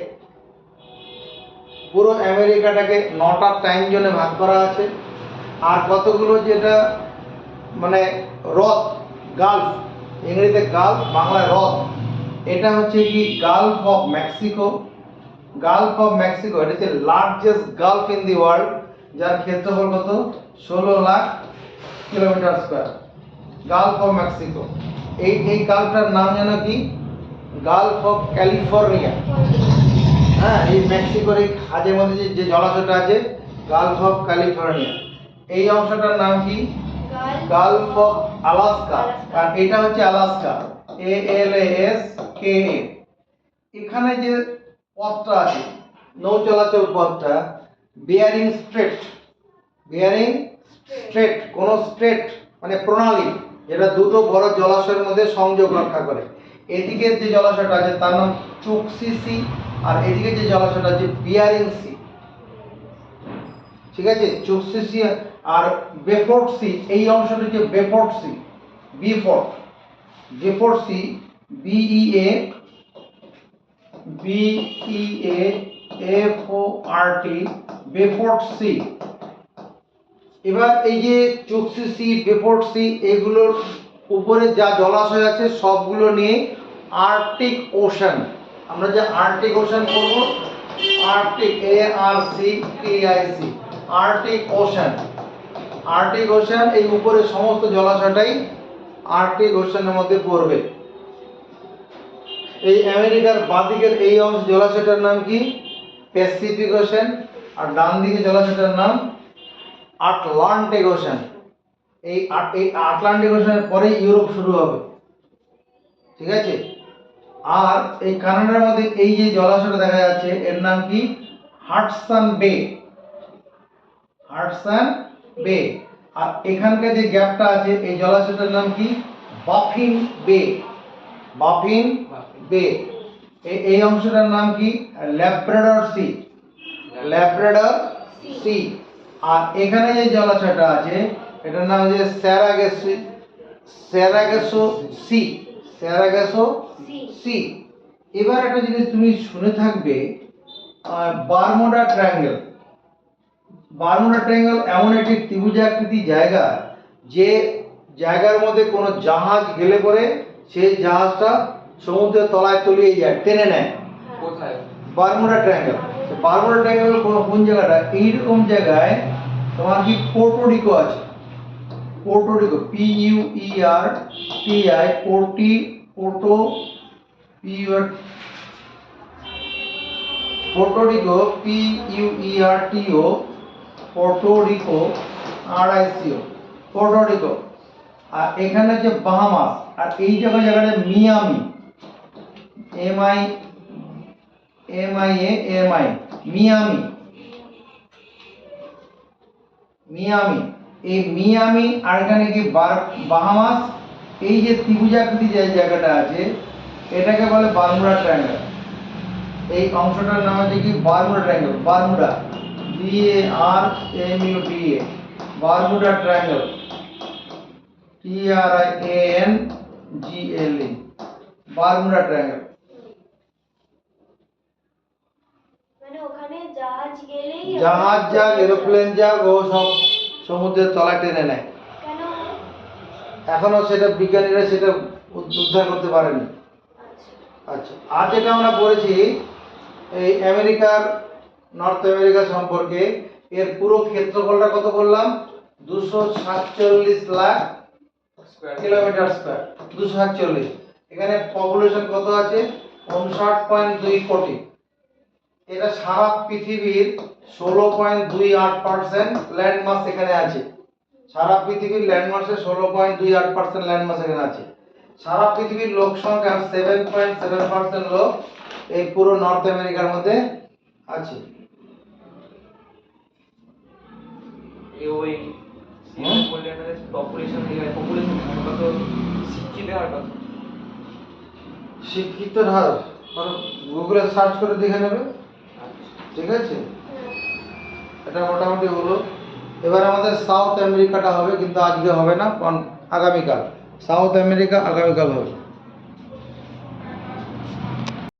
পুরো আমেরিকাটাকে 9টা টাইম জোনে ভাগ করা আছে, আর কতগুলো যেটা মানে হ্রদ, গালফ, ইংরেজিতে গালফ, বাংলায় হ্রদ, এটা হচ্ছে কি Gulf of Mexico, Gulf of Mexico, এটা হচ্ছে largest Gulf in the world, যার ক্ষেত্রফল কত 16 lakh kilometre square, Gulf of Mexico. এই গালফটার নাম জানো কি গালফ অফ ক্যালিফোর্নিয়া। হ্যাঁ, এই মেক্সিকোর এই খাজের মধ্যে যে জলাশয়টা আছে গালফ অফ ক্যালিফোর্নিয়া, এই অংশটার নাম কি গালফ অফ আলাস্কা, আর এটা হচ্ছে আলাস্কা, ALASKA। এখানে যে পথটা আছে নৌ চলাচল পথটা বিয়ারিং স্ট্রেট, বিয়ারিং স্ট্রেট, কোন স্ট্রেট মানে প্রণালী, যেটা দুটো বড় জলাশয়ের মধ্যে সংযোগ রক্ষা করে। এদিকে যে জলাশয়টা আছে তার নাম চুকসি সি, আর এদিকে যে জলাশয়টা আছে বিয়ারিং সি, ঠিক আছে, চুকসি সি আর বেফোর্ট সি, এই অংশটা হচ্ছে বেফোর্ট সি, বিফোর্ট, বেফোর্ট সি, BEAFORT, বেফোর্ট সি। এবার এই যে চুকসি সি, বেফোর্ট সি, এগুলোর উপরে যা জলাশয় আছে সবগুলো নিয়ে আর্কটিক ওশান, আমরা যে আর্কটিক ওশান করব, Arctic, ARCTIC, Arctic ocean, Arctic ocean, এই উপরে সমস্ত জলাশয়টাই আর্কটিক ওশানের মধ্যে পড়বে। এই আমেরিকার বাঁদিকের এই অংশ জলাশয়টার নাম কি প্যাসিফিক ওশান, আর ডান দিকে জলাশয়টার নাম আটলান্টিক ওশান। এই আটলান্টিক ওশানের পরে ইউরোপ শুরু হবে, ঠিক আছে। আর এই কানাডার মধ্যে এই যে জলাশয়টা দেখা যাচ্ছে এর নাম কি হাডসন বে, হাডসন বে। আর এখানকার যে গ্যাপটা আছে এই জলাশয়টার নাম কি বাফিন বে, বাফিন বে। এই অংশটার নাম কি ল্যাব্রাডর সি, ল্যাব্রাডর সি। আর এখানে যে জলাশয়টা আছে এটার নাম হচ্ছে স্যারাগাসো, স্যারাগাসো সি, স্যারাগাসো সি। এবার একটা জিনিস তুমি শুনে থাকবে, বারমুডা ট্রায়াঙ্গেল, বারমুডা ট্রায়াঙ্গেল এমন একটি ত্রিভুজাকৃতি জায়গা যে জায়গার মধ্যে কোনো জাহাজ গেলে পরে সেই জাহাজটা সমুদ্রের তলায় তলিয়ে যায়, টেনে নেয়। কোথায়? Bermuda triangle. বারমুডা ট্রায়াঙ্গেল কোন জায়গাটা, এইরকম জায়গায় তোমার কি পোর্টোরিকো আছে, পোর্টোরিকো, PUERTI, পোর্টোরিকো, PUERTO, পোর্টোরিকো, RICO, পোর্টোরিকো। আর এখানে হচ্ছে বাহামাস, আর এই জায়গাটা মিয়ামি, MIAMI, মিয়ামি, মিয়ামি। এই মিয়ামি আর এখানে কি বাহামাস, এই যে ত্রিভুজাকৃতি যে জায়গাটা আছে এটাকে বলে বারমুডা ট্রায়াঙ্গেল। এই অংশটার নাম হচ্ছে কি Bermuda triangle, Bermuda, BARMUDA, Bermuda triangle, TRIANGLE, Bermuda triangle. মানে ওখানে জাহাজ গেলেই জাহাজ যাক, এরোপ্লেন যাক, ও সব সমুদ্রের তলায় টেনে নেয়। কেন? এখনো সেটা বিজ্ঞানীরা সেটা উদ্ধার করতে পারেনি। আচ্ছা। আচ্ছা, আর যেটা আমরা পড়েছি এই আমেরিকার, নর্থ আমেরিকা সম্পর্কে, এর পুরো ক্ষেত্রফলটা কত বললাম? 247 লাখ কিলোমিটার স্কয়ার, 247। এখানে পপুলেশন কত আছে? 59.2 কোটি। এটা সারা পৃথিবীর 16.28% ল্যান্ড মাস এখানে আছে। সারা পৃথিবীর ল্যান্ড মাসের 16.28% ল্যান্ড মাস এখানে আছে। সারা পৃথিবীর লোক সংখ্যার 7.7% লোক এই পুরো নর্থ আমেরিকার মধ্যে আছে। ওই পপুলেশন কত, শিক্ষিত হার কত? শিক্ষিতের হার গুগলে সার্চ করে দেখে নেবে, ঠিক আছে? এটা মোটামুটি হলো। এবার আমাদের সাউথ আমেরিকাটা হবে, কিন্তু আজকে হবে না, কারণ আগামীকাল। সাউথ আমেরিকা আগামীকাল হবে।